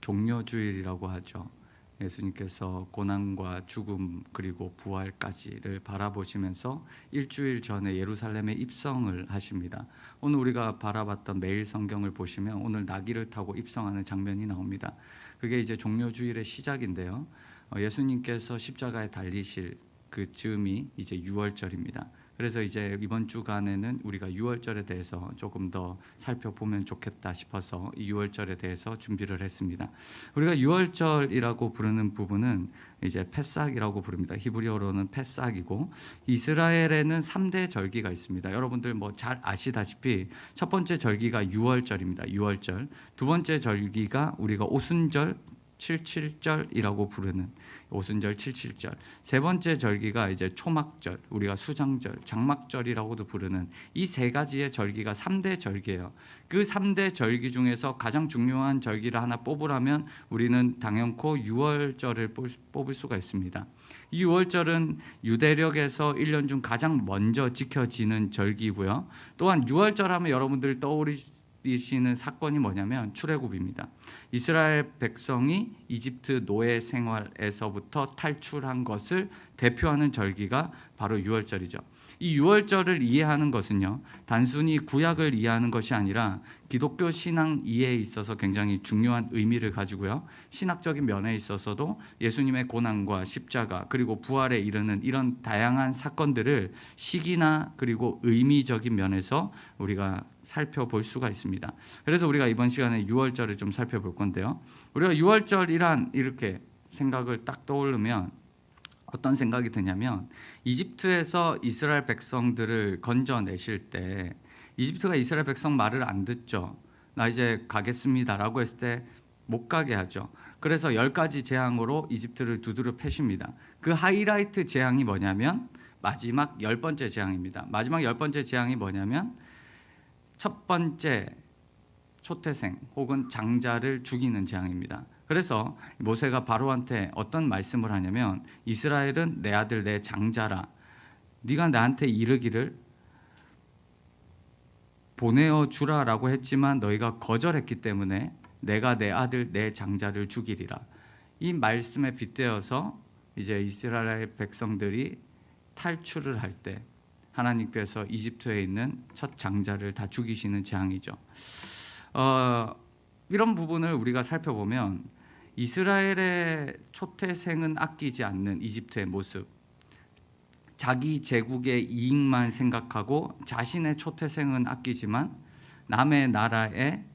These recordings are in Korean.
종려주일이라고 하죠. 예수님께서 고난과 죽음 그리고 부활까지를 바라보시면서 일주일 전에 예루살렘에 입성을 하십니다. 오늘 우리가 바라봤던 매일 성경을 보시면 오늘 나귀를 타고 입성하는 장면이 나옵니다. 그게 이제 종려주일의 시작인데요. 예수님께서 십자가에 달리실 그 즈음이 이제 유월절입니다. 그래서 이제 이번 주간에는 우리가 유월절에 대해서 조금 더 살펴보면 좋겠다 싶어서 이 유월절에 대해서 준비를 했습니다. 우리가 유월절이라고 부르는 부분은 이제 패삭이라고 부릅니다. 히브리어로는 패삭이고, 이스라엘에는 3대 절기가 있습니다. 여러분들 뭐 잘 아시다시피 첫 번째 절기가 유월절입니다. 유월절. 두 번째 절기가 우리가 오순절, 칠칠절이라고 부르는 오순절, 칠칠절. 세 번째 절기가 이제 초막절, 우리가 수장절, 장막절이라고도 부르는 이 세 가지의 절기가 3대 절기예요. 그 3대 절기 중에서 가장 중요한 절기를 하나 뽑으라면 우리는 당연코 유월절을 뽑을 수가 있습니다. 이 유월절은 유대력에서 1년 중 가장 먼저 지켜지는 절기고요. 또한 유월절 하면 여러분들 떠오르시는 사건이 뭐냐면 출애굽입니다. 이스라엘 백성이 이집트 노예 생활에서부터 탈출한 것을 대표하는 절기가 바로 유월절이죠. 이 유월절을 이해하는 것은요, 단순히 구약을 이해하는 것이 아니라 기독교 신앙 이해에 있어서 굉장히 중요한 의미를 가지고요, 신학적인 면에 있어서도 예수님의 고난과 십자가 그리고 부활에 이르는 이런 다양한 사건들을 시기나 그리고 의미적인 면에서 우리가 살펴볼 수가 있습니다. 그래서 우리가 이번 시간에 유월절을 좀 살펴볼 건데요, 우리가 유월절이란 이렇게 생각을 딱 떠오르면 어떤 생각이 드냐면, 이집트에서 이스라엘 백성들을 건져내실 때 이집트가 이스라엘 백성 말을 안 듣죠. 나 이제 가겠습니다라고 했을 때 못 가게 하죠. 그래서 10가지 재앙으로 이집트를 두드려 패십니다. 그 하이라이트 재앙이 뭐냐면 마지막 10번째 재앙입니다. 마지막 10번째 재앙이 뭐냐면 첫 번째 초태생 혹은 장자를 죽이는 재앙입니다. 그래서 모세가 바로한테 어떤 말씀을 하냐면, 이스라엘은 내 아들 내 장자라, 네가 나한테 이르기를 보내어 주라라고 했지만 너희가 거절했기 때문에 내가 내 아들 내 장자를 죽이리라. 이 말씀에 빗대어서 이제 이스라엘 백성들이 탈출을 할 때 하나님께서 이집트에 있는 첫 장자를 다 죽이시는 재앙이죠. 이런 부분을 우리가 살펴보면 이스라엘의 초태생은 아끼지 않는 이집트의 모습, 자기 제국의 이익만 생각하고 자신의 초태생은 아끼지만 남의 나라의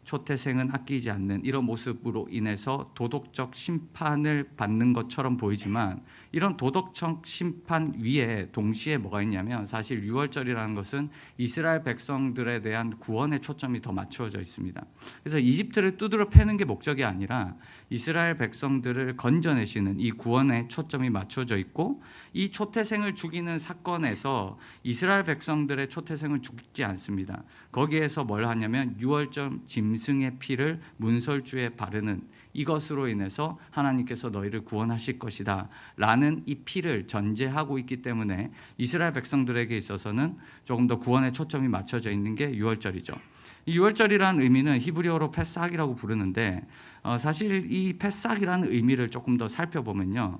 초태생은 아끼지 않는 이런 모습으로 인해서 도덕적 심판을 받는 것처럼 보이지만, 이런 도덕적 심판 위에 동시에 뭐가 있냐면, 사실 유월절이라는 것은 이스라엘 백성들에 대한 구원의 초점이 더 맞추어져 있습니다. 그래서 이집트를 두드려 패는 게 목적이 아니라 이스라엘 백성들을 건져내시는 이 구원의 초점이 맞춰져 있고, 이 초태생을 죽이는 사건에서 이스라엘 백성들의 초태생을 죽지 않습니다. 거기에서 뭘 하냐면 유월절 짐승의 피를 문설주에 바르는 이것으로 인해서 하나님께서 너희를 구원하실 것이다 라는 이 피를 전제하고 있기 때문에 이스라엘 백성들에게 있어서는 조금 더 구원의 초점이 맞춰져 있는 게 유월절이죠. 이 유월절이라는 의미는 히브리어로 패삭이라고 부르는데, 사실 이 패삭이라는 의미를 조금 더 살펴보면요,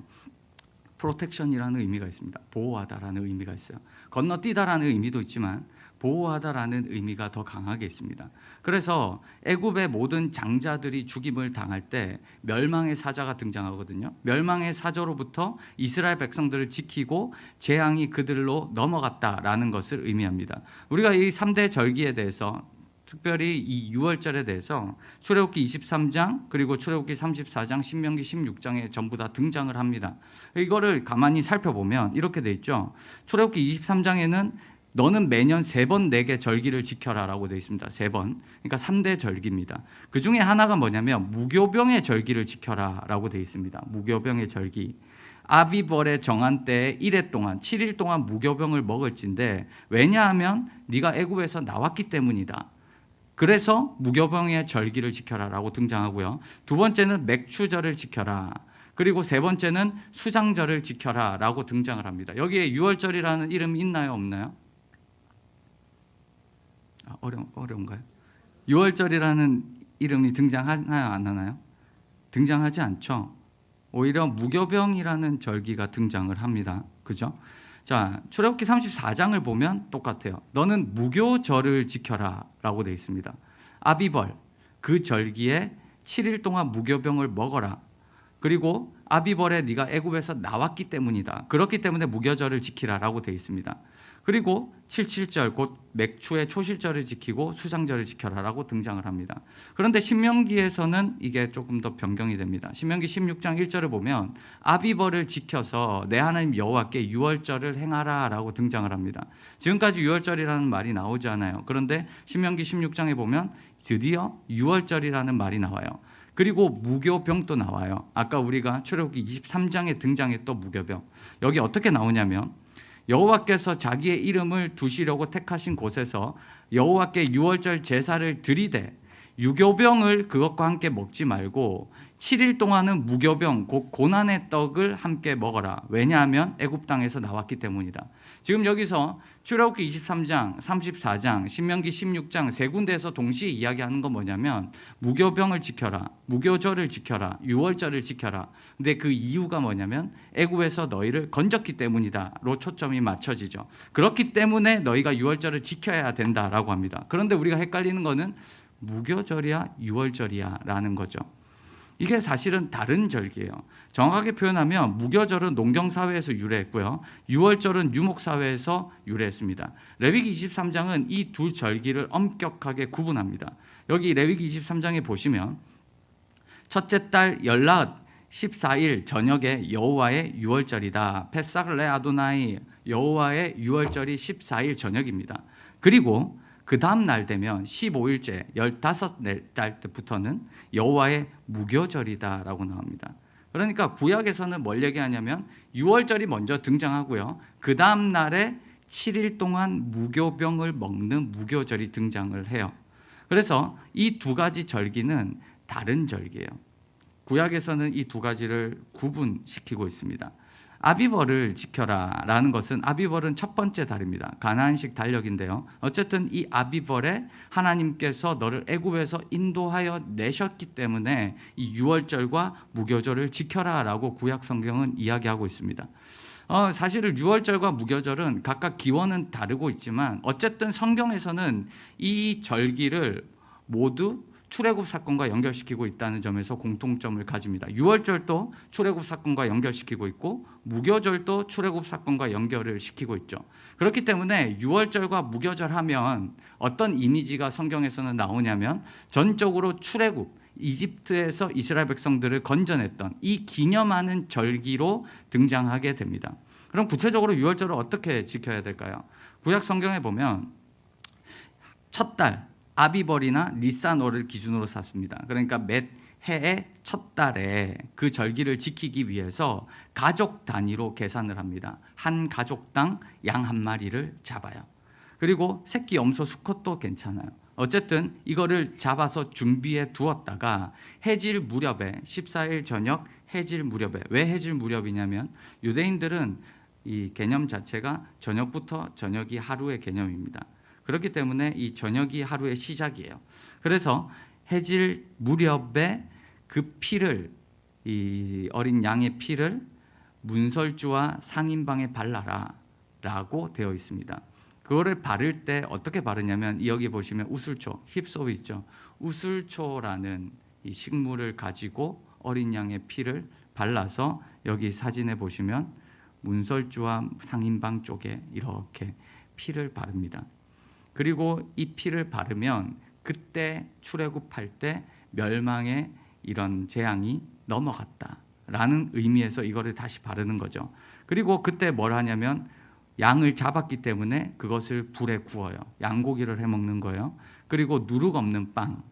프로텍션이라는 의미가 있습니다. 보호하다라는 의미가 있어요. 건너뛰다라는 의미도 있지만 보호하다라는 의미가 더 강하게 있습니다. 그래서 애굽의 모든 장자들이 죽임을 당할 때 멸망의 사자가 등장하거든요. 멸망의 사자로부터 이스라엘 백성들을 지키고 재앙이 그들로 넘어갔다라는 것을 의미합니다. 우리가 이 3대 절기에 대해서, 특별히 이 유월절에 대해서 출애굽기 23장 그리고 출애굽기 34장, 신명기 16장에 전부 다 등장을 합니다. 이거를 가만히 살펴보면 이렇게 돼 있죠. 출애굽기 23장에는 너는 매년 3번 내게 절기를 지켜라 라고 되어 있습니다. 3번. 그러니까 3대 절기입니다. 그 중에 하나가 뭐냐면 무교병의 절기를 지켜라 라고 되어 있습니다. 무교병의 절기. 아비벌의 정한 때에 1회 동안 7일 동안 무교병을 먹을진데, 왜냐하면 네가 애굽에서 나왔기 때문이다. 그래서 무교병의 절기를 지켜라 라고 등장하고요. 두 번째는 맥추절을 지켜라. 그리고 세 번째는 수장절을 지켜라 라고 등장을 합니다. 여기에 유월절이라는 이름이 있나요, 없나요? 어려운가요? 유월절이라는 이름이 등장하나요, 안 하나요? 등장하지 않죠. 오히려 무교병이라는 절기가 등장을 합니다. 그죠? 자, 출애굽기 34장을 보면 똑같아요. 너는 무교절을 지켜라 라고 되어 있습니다. 아비벌, 그 절기에 7일 동안 무교병을 먹어라. 그리고 아비벌에 네가 애굽에서 나왔기 때문이다. 그렇기 때문에 무교절을 지키라라고 되어 있습니다. 그리고 77절 곧 맥추의 초실절을 지키고 수장절을 지켜라라고 등장을 합니다. 그런데 신명기에서는 이게 조금 더 변경이 됩니다. 신명기 16장 1절을 보면 아비벌을 지켜서 내 하나님 여호와께 유월절을 행하라라고 등장을 합니다. 지금까지 유월절이라는 말이 나오지 않아요. 그런데 신명기 16장에 보면 드디어 유월절이라는 말이 나와요. 그리고 무교병도 나와요. 아까 우리가 출애굽기 23장에 등장했던 무교병. 여기 어떻게 나오냐면 여호와께서 자기의 이름을 두시려고 택하신 곳에서 여호와께 유월절 제사를 드리되 유교병을 그것과 함께 먹지 말고 7일 동안은 무교병 곧 고난의 떡을 함께 먹어라. 왜냐하면 애굽 땅에서 나왔기 때문이다. 지금 여기서 출애굽기 23장, 34장, 신명기 16장 세 군데에서 동시에 이야기하는 건 뭐냐면 무교병을 지켜라, 무교절을 지켜라, 유월절을 지켜라. 근데 그 이유가 뭐냐면 애굽에서 너희를 건졌기 때문이다로 초점이 맞춰지죠. 그렇기 때문에 너희가 유월절을 지켜야 된다라고 합니다. 그런데 우리가 헷갈리는 거는 무교절이야 유월절이야 라는 거죠. 이게 사실은 다른 절기예요. 정확하게 표현하면 무교절은 농경사회에서 유래했고요. 유월절은 유목사회에서 유래했습니다. 레위기 23장은 이 두 절기를 엄격하게 구분합니다. 여기 레위기 23장에 보시면 첫째 달 열나흘 14일 저녁에 여호와의 유월절이다. 페삭레 아도나이 여호와의 유월절이 14일 저녁입니다. 그리고 그 다음 날 되면 15일째 15날 때부터는 여호와의 무교절이다라고 나옵니다. 그러니까 구약에서는 뭘 얘기하냐면 유월절이 먼저 등장하고요. 그 다음 날에 7일 동안 무교병을 먹는 무교절이 등장을 해요. 그래서 이 두 가지 절기는 다른 절기예요. 구약에서는 이 두 가지를 구분시키고 있습니다. 아비벌을 지켜라 라는 것은 아비벌은 첫 번째 달입니다. 가나안식 달력인데요. 어쨌든 이 아비벌에 하나님께서 너를 애굽에서 인도하여 내셨기 때문에 이 유월절과 무교절을 지켜라 라고 구약 성경은 이야기하고 있습니다. 사실 유월절과 무교절은 각각 기원은 다르고 있지만 어쨌든 성경에서는 이 절기를 모두 출애굽 사건과 연결시키고 있다는 점에서 공통점을 가집니다. 유월절도 출애굽 사건과 연결시키고 있고 무교절도 출애굽 사건과 연결을 시키고 있죠. 그렇기 때문에 유월절과 무교절 하면 어떤 이미지가 성경에서는 나오냐면 전적으로 출애굽, 이집트에서 이스라엘 백성들을 건져냈던 이 기념하는 절기로 등장하게 됩니다. 그럼 구체적으로 유월절을 어떻게 지켜야 될까요? 구약 성경에 보면 첫 달 아비벌이나 니산월을 기준으로 삼습니다. 그러니까 몇 해의 첫 달에 그 절기를 지키기 위해서 가족 단위로 계산을 합니다. 한 가족당 양 한 마리를 잡아요. 그리고 새끼 염소 수컷도 괜찮아요. 어쨌든 이거를 잡아서 준비해 두었다가 해질 무렵에 14일 저녁 해질 무렵에 왜 해질 무렵이냐면 유대인들은 이 개념 자체가 저녁부터 저녁이 하루의 개념입니다. 그렇기 때문에 이 저녁이 하루의 시작이에요. 그래서 해질 무렵에 그 피를 이 어린 양의 피를 문설주와 상인방에 발라라 라고 되어 있습니다. 그거를 바를 때 어떻게 바르냐면 여기 보시면 우슬초, 힙소 있죠. 우슬초라는 이 식물을 가지고 어린 양의 피를 발라서 여기 사진에 보시면 문설주와 상인방 쪽에 이렇게 피를 바릅니다. 그리고 이 피를 바르면 그때 출애굽할 때 멸망의 이런 재앙이 넘어갔다라는 의미에서 이거를 다시 바르는 거죠. 그리고 그때 뭘 하냐면 양을 잡았기 때문에 그것을 불에 구워요. 양고기를 해 먹는 거예요. 그리고 누룩 없는 빵,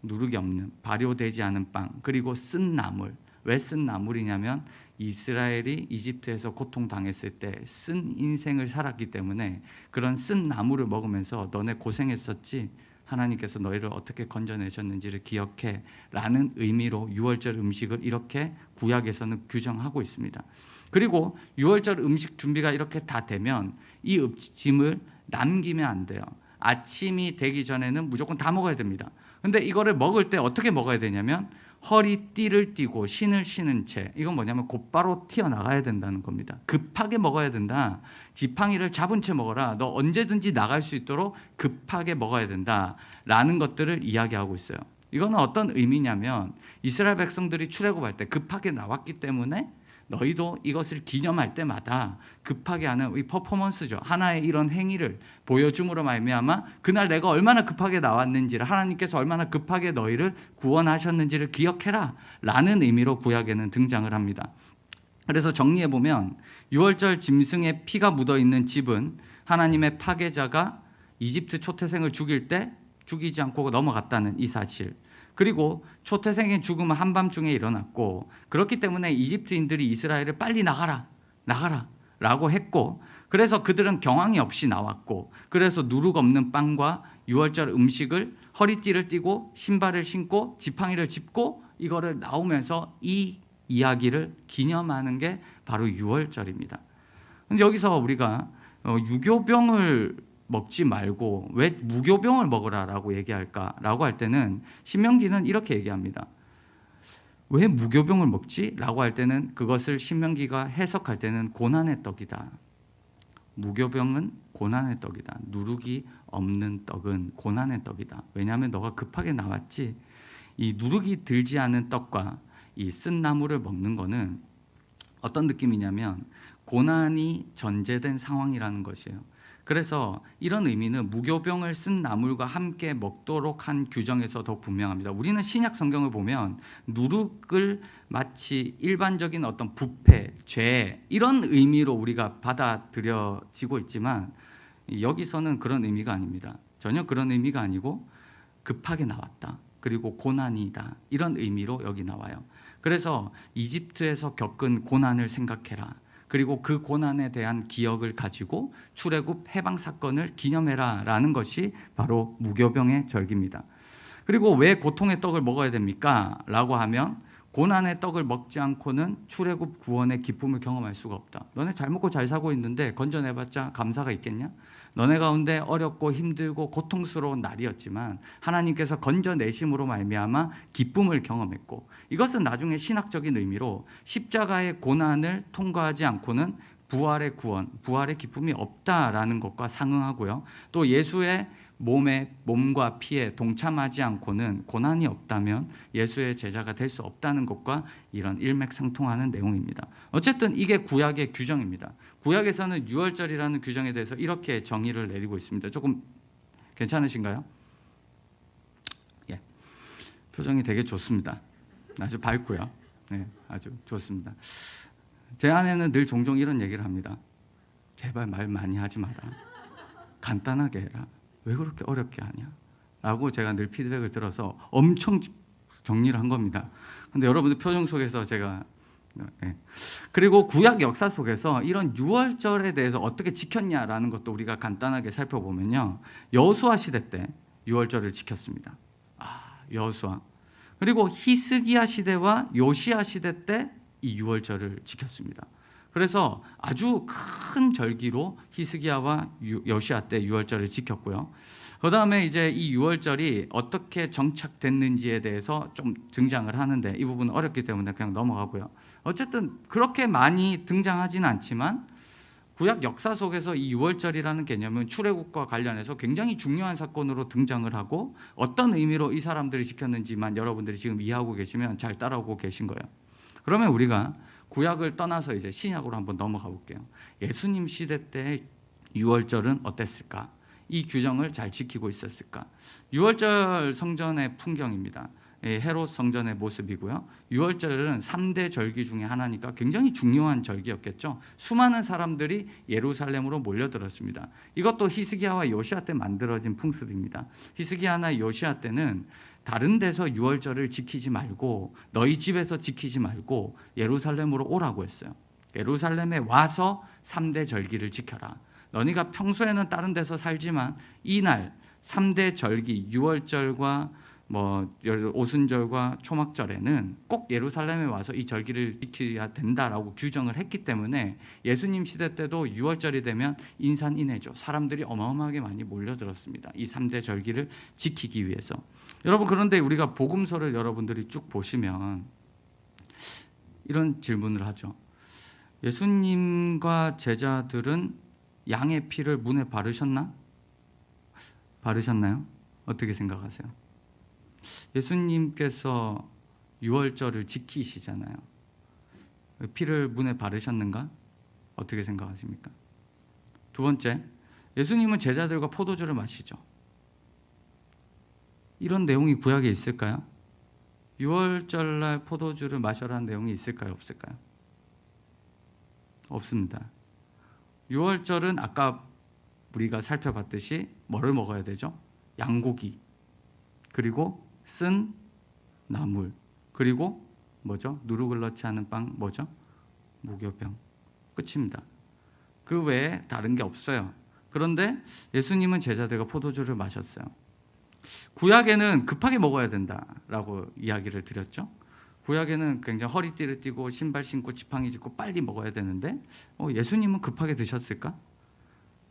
누룩이 없는 발효되지 않은 빵, 그리고 쓴 나물. 왜 쓴 나물이냐면 이스라엘이 이집트에서 고통당했을 때 쓴 인생을 살았기 때문에 그런 쓴 나물을 먹으면서 너네 고생했었지? 하나님께서 너희를 어떻게 건져내셨는지를 기억해 라는 의미로 유월절 음식을 이렇게 구약에서는 규정하고 있습니다. 그리고 유월절 음식 준비가 이렇게 다 되면 이 음식을 남기면 안 돼요. 아침이 되기 전에는 무조건 다 먹어야 됩니다. 근데 이거를 먹을 때 어떻게 먹어야 되냐면 허리띠를 띠고 신을 신은 채, 이건 뭐냐면 곧바로 튀어나가야 된다는 겁니다. 급하게 먹어야 된다. 지팡이를 잡은 채 먹어라. 너 언제든지 나갈 수 있도록 급하게 먹어야 된다라는 것들을 이야기하고 있어요. 이거는 어떤 의미냐면 이스라엘 백성들이 출애굽할 때 급하게 나왔기 때문에 너희도 이것을 기념할 때마다 급하게 하는 이 퍼포먼스죠. 하나의 이런 행위를 보여줌으로 말미암아 그날 내가 얼마나 급하게 나왔는지를, 하나님께서 얼마나 급하게 너희를 구원하셨는지를 기억해라 라는 의미로 구약에는 등장을 합니다. 그래서 정리해 보면 유월절 짐승의 피가 묻어있는 집은 하나님의 파괴자가 이집트 초태생을 죽일 때 죽이지 않고 넘어갔다는 이 사실, 그리고 초태생의 죽음은 한밤중에 일어났고, 그렇기 때문에 이집트인들이 이스라엘을 빨리 나가라 라고 했고, 그래서 그들은 경황이 없이 나왔고, 그래서 누룩 없는 빵과 유월절 음식을 허리띠를 띠고 신발을 신고 지팡이를 짚고 이거를 나오면서 이 이야기를 기념하는 게 바로 유월절입니다. 근데 여기서 우리가 유교병을 먹지 말고 왜 무교병을 먹으라라고 얘기할까라고 할 때는 신명기는 이렇게 얘기합니다. 왜 무교병을 먹지? 라고 할 때는 그것을 신명기가 해석할 때는 고난의 떡이다. 무교병은 고난의 떡이다. 누룩이 없는 떡은 고난의 떡이다. 왜냐하면 너가 급하게 나왔지. 이 누룩이 들지 않은 떡과 이 쓴 나물을 먹는 거는 어떤 느낌이냐면 고난이 전제된 상황이라는 것이에요. 그래서 이런 의미는 무교병을 쓴 나물과 함께 먹도록 한 규정에서 더 분명합니다. 우리는 신약 성경을 보면 누룩을 마치 일반적인 어떤 부패, 죄 이런 의미로 우리가 받아들여지고 있지만 여기서는 그런 의미가 아닙니다. 전혀 그런 의미가 아니고 급하게 나왔다. 그리고 고난이다. 이런 의미로 여기 나와요. 그래서 이집트에서 겪은 고난을 생각해라. 그리고 그 고난에 대한 기억을 가지고 출애굽 해방 사건을 기념해라 라는 것이 바로 무교병의 절기입니다. 그리고 왜 고통의 떡을 먹어야 됩니까? 라고 하면 고난의 떡을 먹지 않고는 출애굽 구원의 기쁨을 경험할 수가 없다. 너네 잘 먹고 잘 사고 있는데 건져내봤자 감사가 있겠냐? 너네 가운데 어렵고 힘들고 고통스러운 날이었지만 하나님께서 건져내심으로 말미암아 기쁨을 경험했고, 이것은 나중에 신학적인 의미로 십자가의 고난을 통과하지 않고는 부활의 구원, 부활의 기쁨이 없다라는 것과 상응하고요. 또 예수의 몸과 피에 동참하지 않고는 고난이 없다면 예수의 제자가 될 수 없다는 것과 이런 일맥상통하는 내용입니다. 어쨌든 이게 구약의 규정입니다. 구약에서는 유월절이라는 규정에 대해서 이렇게 정의를 내리고 있습니다. 조금 괜찮으신가요? 예, 표정이 되게 좋습니다. 아주 밝고요. 네, 아주 좋습니다. 제 아내는 늘 종종 이런 얘기를 합니다. 제발 말 많이 하지 마라. 간단하게 해라. 왜 그렇게 어렵게 하냐? 라고 제가 늘 피드백을 들어서 엄청 정리를 한 겁니다. 근데 여러분들 표정 속에서 제가 그리고 구약 역사 속에서 이런 유월절에 대해서 어떻게 지켰냐라는 것도 우리가 간단하게 살펴보면요. 여호수아 시대 때 유월절을 지켰습니다. 여호수아. 그리고 히스기야 시대와 요시야 시대 때 이 유월절을 지켰습니다. 그래서 아주 큰 절기로 히스기야와 요시야 때 유월절을 지켰고요. 그 다음에 이제 이 유월절이 어떻게 정착됐는지에 대해서 좀 등장을 하는데 이 부분은 어렵기 때문에 그냥 넘어가고요. 어쨌든 그렇게 많이 등장하지는 않지만 구약 역사 속에서 이 유월절이라는 개념은 출애굽과 관련해서 굉장히 중요한 사건으로 등장을 하고 어떤 의미로 이 사람들이 지켰는지만 여러분들이 지금 이해하고 계시면 잘 따라오고 계신 거예요. 그러면 우리가 구약을 떠나서 이제 신약으로 한번 넘어가 볼게요. 예수님 시대 때 유월절은 어땠을까? 이 규정을 잘 지키고 있었을까? 유월절 성전의 풍경입니다. 헤롯 성전의 모습이고요. 유월절은 3대 절기 중에 하나니까 굉장히 중요한 절기였겠죠. 수많은 사람들이 예루살렘으로 몰려들었습니다. 이것도 히스기야와 요시야 때 만들어진 풍습입니다. 히스기야나 요시야 때는 다른 데서 유월절을 지키지 말고 너희 집에서 지키지 말고 예루살렘으로 오라고 했어요. 예루살렘에 와서 3대 절기를 지켜라. 너희가 평소에는 다른 데서 살지만 이날 3대 절기 유월절과 오순절과 초막절에는 꼭 예루살렘에 와서 이 절기를 지켜야 된다라고 규정을 했기 때문에 예수님 시대 때도 유월절이 되면 인산인해죠. 사람들이 어마어마하게 많이 몰려들었습니다. 이 3대 절기를 지키기 위해서. 여러분, 그런데 우리가 복음서를 여러분들이 쭉 보시면 이런 질문을 하죠. 예수님과 제자들은 양의 피를 문에 바르셨나? 바르셨나요? 어떻게 생각하세요? 예수님께서 유월절을 지키시잖아요. 피를 문에 바르셨는가? 어떻게 생각하십니까? 두 번째, 예수님은 제자들과 포도주를 마시죠. 이런 내용이 구약에 있을까요? 유월절날 포도주를 마셔라는 내용이 있을까요? 없을까요? 없습니다. 유월절은 아까 우리가 살펴봤듯이 뭐를 먹어야 되죠? 양고기, 그리고 쓴 나물, 그리고 뭐죠? 누룩을넣지 않은 빵, 뭐죠? 무교병. 끝입니다. 그 외에 다른 게 없어요. 그런데 예수님은 제자들과 포도주를 마셨어요. 구약에는 급하게 먹어야 된다라고 이야기를 드렸죠. 구약에는 굉장히 허리띠를 띠고 신발 신고 지팡이 짚고 빨리 먹어야 되는데 예수님은 급하게 드셨을까?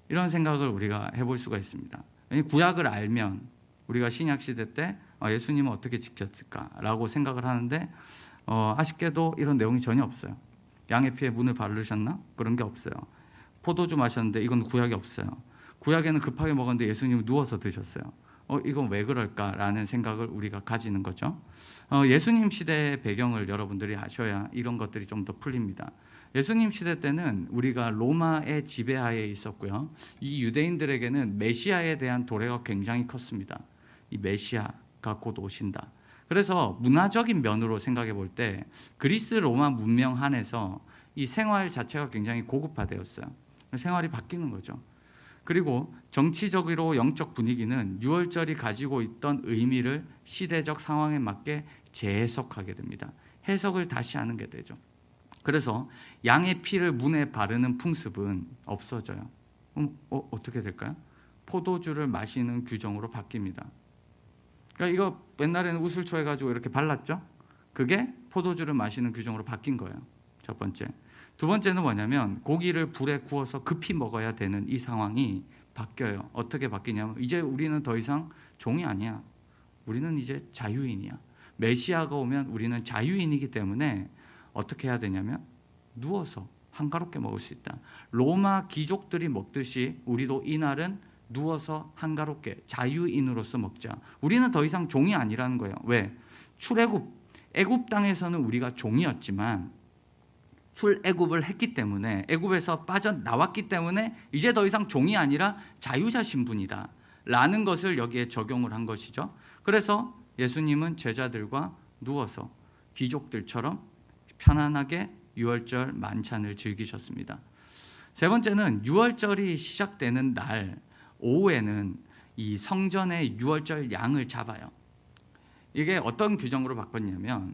이런 생각을 우리가 해볼 수가 있습니다. 구약을 알면 우리가 신약 시대 때 예수님은 어떻게 지켰을까라고 생각을 하는데 아쉽게도 이런 내용이 전혀 없어요. 양의 피에 문을 바르셨나? 그런 게 없어요. 포도주 마셨는데 이건 구약에 없어요. 구약에는 급하게 먹었는데 예수님은 누워서 드셨어요. 이건 왜 그럴까라는 생각을 우리가 가지는 거죠. 예수님 시대의 배경을 여러분들이 아셔야 이런 것들이 좀 더 풀립니다. 예수님 시대 때는 우리가 로마의 지배하에 있었고요. 이 유대인들에게는 메시아에 대한 도래가 굉장히 컸습니다. 이 메시아가 곧 오신다. 그래서 문화적인 면으로 생각해 볼 때 그리스 로마 문명 한에서 이 생활 자체가 굉장히 고급화되었어요. 생활이 바뀌는 거죠. 그리고 정치적으로 영적 분위기는 유월절이 가지고 있던 의미를 시대적 상황에 맞게 재해석하게 됩니다. 해석을 다시 하는 게 되죠. 그래서 양의 피를 문에 바르는 풍습은 없어져요. 어떻게 될까요? 포도주를 마시는 규정으로 바뀝니다. 그러니까 이거 옛날에는 우슬초 해가지고 이렇게 발랐죠? 그게 포도주를 마시는 규정으로 바뀐 거예요. 첫 번째. 두 번째는 뭐냐면 고기를 불에 구워서 급히 먹어야 되는 이 상황이 바뀌어요. 어떻게 바뀌냐면 이제 우리는 더 이상 종이 아니야. 우리는 이제 자유인이야. 메시아가 오면 우리는 자유인이기 때문에 어떻게 해야 되냐면 누워서 한가롭게 먹을 수 있다. 로마 귀족들이 먹듯이 우리도 이날은 누워서 한가롭게 자유인으로서 먹자. 우리는 더 이상 종이 아니라는 거예요. 왜? 애굽 땅에서는 우리가 종이었지만 출애굽을 했기 때문에 애굽에서 빠져나왔기 때문에 이제 더 이상 종이 아니라 자유자 신분이다 라는 것을 여기에 적용을 한 것이죠. 그래서 예수님은 제자들과 누워서 귀족들처럼 편안하게 유월절 만찬을 즐기셨습니다. 세 번째는 유월절이 시작되는 날 오후에는 이 성전의 유월절 양을 잡아요. 이게 어떤 규정으로 바꿨냐면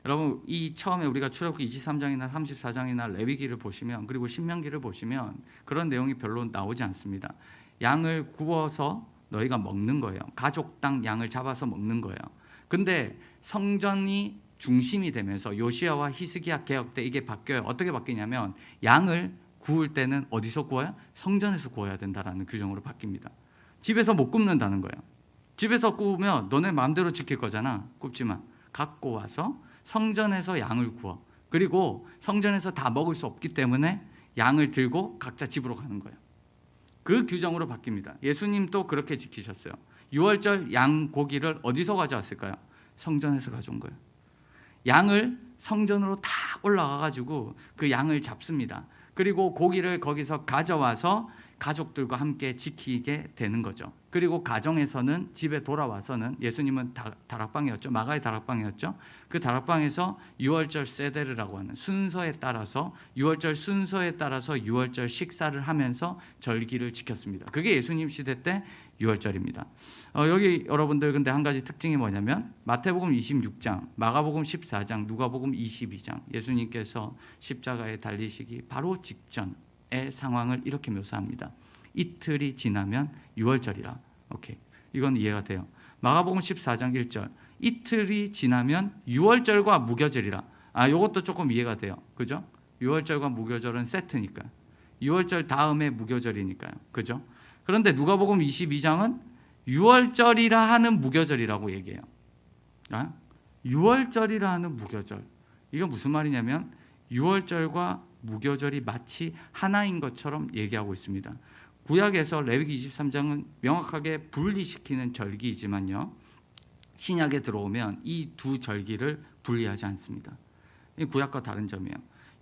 여러분 이 처음에 우리가 출애굽기 23장이나 34장이나 레위기를 보시면 그리고 신명기를 보시면 그런 내용이 별로 나오지 않습니다. 양을 구워서 너희가 먹는 거예요. 가족당 양을 잡아서 먹는 거예요. 근데 성전이 중심이 되면서 요시야와 히스기야 개혁 때 이게 바뀌어요. 어떻게 바뀌냐면 양을 구울 때는 어디서 구워요? 성전에서 구워야 된다라는 규정으로 바뀝니다. 집에서 못 굽는다는 거예요. 집에서 구우면 너네 마음대로 지킬 거잖아. 굽지만 갖고 와서 성전에서 양을 구워. 그리고 성전에서 다 먹을 수 없기 때문에 양을 들고 각자 집으로 가는 거예요. 그 규정으로 바뀝니다. 예수님도 그렇게 지키셨어요. 유월절 양 고기를 어디서 가져왔을까요? 성전에서 가져온 거예요. 양을 성전으로 다 올라가가지고 그 양을 잡습니다. 그리고 고기를 거기서 가져와서 가족들과 함께 지키게 되는 거죠. 그리고 가정에서는 집에 돌아와서는 예수님은 다락방이었죠. 마가의 다락방이었죠. 그 다락방에서 유월절 세데르라고 하는 순서에 따라서 유월절 순서에 따라서 유월절 식사를 하면서 절기를 지켰습니다. 그게 예수님 시대 때 유월절입니다. 여기 여러분들 근데 한 가지 특징이 뭐냐면 마태복음 26장, 마가복음 14장, 누가복음 22장 예수님께서 십자가에 달리시기 바로 직전의 상황을 이렇게 묘사합니다. 이틀이 지나면 유월절이라. 오케이. 이건 이해가 돼요. 마가복음 14장 1절. 이틀이 지나면 유월절과 무교절이라. 이것도 조금 이해가 돼요. 그죠? 유월절과 무교절은 세트니까. 유월절 다음에 무교절이니까요. 그죠? 그런데 누가복음 22장은 유월절이라 하는 무교절이라고 얘기해요. 유월절이라 하는 무교절. 이거 무슨 말이냐면 유월절과 무교절이 마치 하나인 것처럼 얘기하고 있습니다. 구약에서 레위기 23장은 명확하게 분리시키는 절기이지만요, 신약에 들어오면 이 두 절기를 분리하지 않습니다. 이 구약과 다른 점이에요.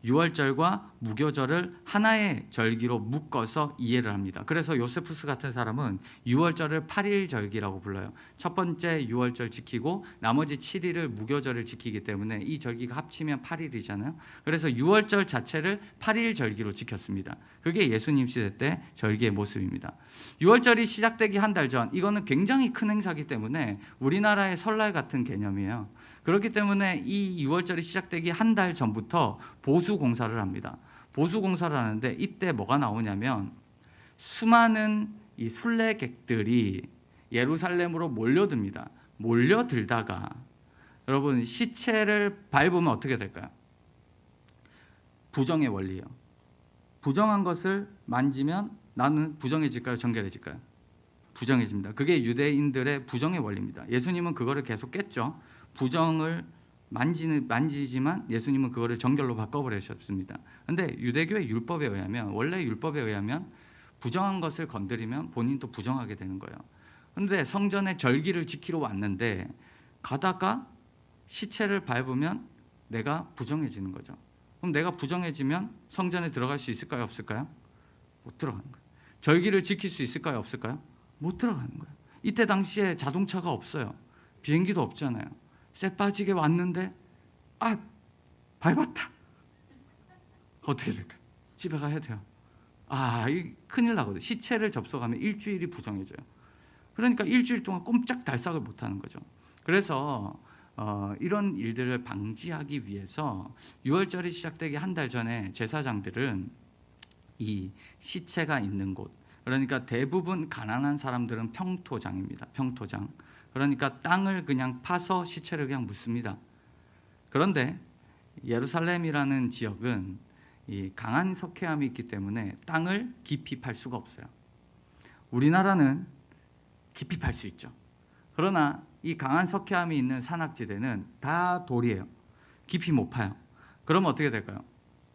유월절과 무교절을 하나의 절기로 묶어서 이해를 합니다. 그래서 요세푸스 같은 사람은 유월절을 8일 절기라고 불러요. 첫 번째 유월절 지키고 나머지 7일을 무교절을 지키기 때문에 이 절기가 합치면 8일이잖아요. 그래서 유월절 자체를 8일 절기로 지켰습니다. 그게 예수님 시대 때 절기의 모습입니다. 유월절이 시작되기 한 달 전, 이거는 굉장히 큰 행사이기 때문에 우리나라의 설날 같은 개념이에요. 그렇기 때문에 이 유월절이 시작되기 한 달 전부터 보수공사를 합니다. 보수공사를 하는데 이때 뭐가 나오냐면 수많은 이 순례객들이 예루살렘으로 몰려듭니다. 몰려들다가 여러분, 시체를 밟으면 어떻게 될까요? 부정의 원리예요. 부정한 것을 만지면 나는 부정해질까요? 정결해질까요? 부정해집니다. 그게 유대인들의 부정의 원리입니다. 예수님은 그거를 계속 깼죠. 부정을 만지지만 예수님은 그거를 정결로 바꿔버리셨습니다. 그런데 유대교의 율법에 의하면, 원래 율법에 의하면 부정한 것을 건드리면 본인도 부정하게 되는 거예요. 그런데 성전의 절기를 지키러 왔는데 가다가 시체를 밟으면 내가 부정해지는 거죠. 그럼 내가 부정해지면 성전에 들어갈 수 있을까요? 없을까요? 못 들어가는 거예요. 절기를 지킬 수 있을까요? 없을까요? 못 들어가는 거예요. 이때 당시에 자동차가 없어요. 비행기도 없잖아요. 쇠 빠지게 왔는데 밟았다. 어떻게 될까요? 집에 가야 돼요. 이 큰일 나거든요. 시체를 접속하면 일주일이 부정해져요. 그러니까 일주일 동안 꼼짝달싹을 못하는 거죠. 그래서 이런 일들을 방지하기 위해서 유월절이 시작되기 한 달 전에 제사장들은 이 시체가 있는 곳, 그러니까 대부분 가난한 사람들은 평토장입니다. 평토장. 그러니까 땅을 그냥 파서 시체를 그냥 묻습니다. 그런데 예루살렘이라는 지역은 이 강한 석회암이 있기 때문에 땅을 깊이 팔 수가 없어요. 우리나라는 깊이 팔 수 있죠. 그러나 이 강한 석회암이 있는 산악지대는 다 돌이에요. 깊이 못 파요. 그럼 어떻게 될까요?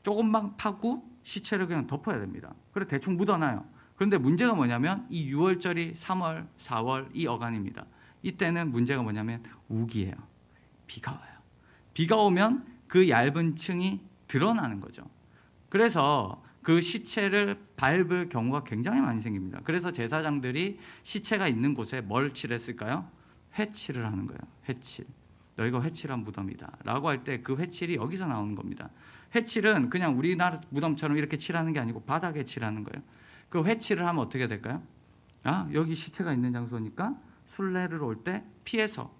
조금만 파고 시체를 그냥 덮어야 됩니다. 그래서 대충 묻어놔요. 그런데 문제가 뭐냐면 이 유월절이 3월, 4월 이 어간입니다. 이때는 문제가 뭐냐면 우기예요. 비가 와요. 비가 오면 그 얇은 층이 드러나는 거죠. 그래서 그 시체를 밟을 경우가 굉장히 많이 생깁니다. 그래서 제사장들이 시체가 있는 곳에 뭘 칠했을까요? 회칠을 하는 거예요. 회칠. 너희가 회칠한 무덤이다 라고 할 때 그 회칠이 여기서 나오는 겁니다. 회칠은 그냥 우리나라 무덤처럼 이렇게 칠하는 게 아니고 바닥에 칠하는 거예요. 그 회칠을 하면 어떻게 될까요? 여기 시체가 있는 장소니까 순례를 올 때 피해서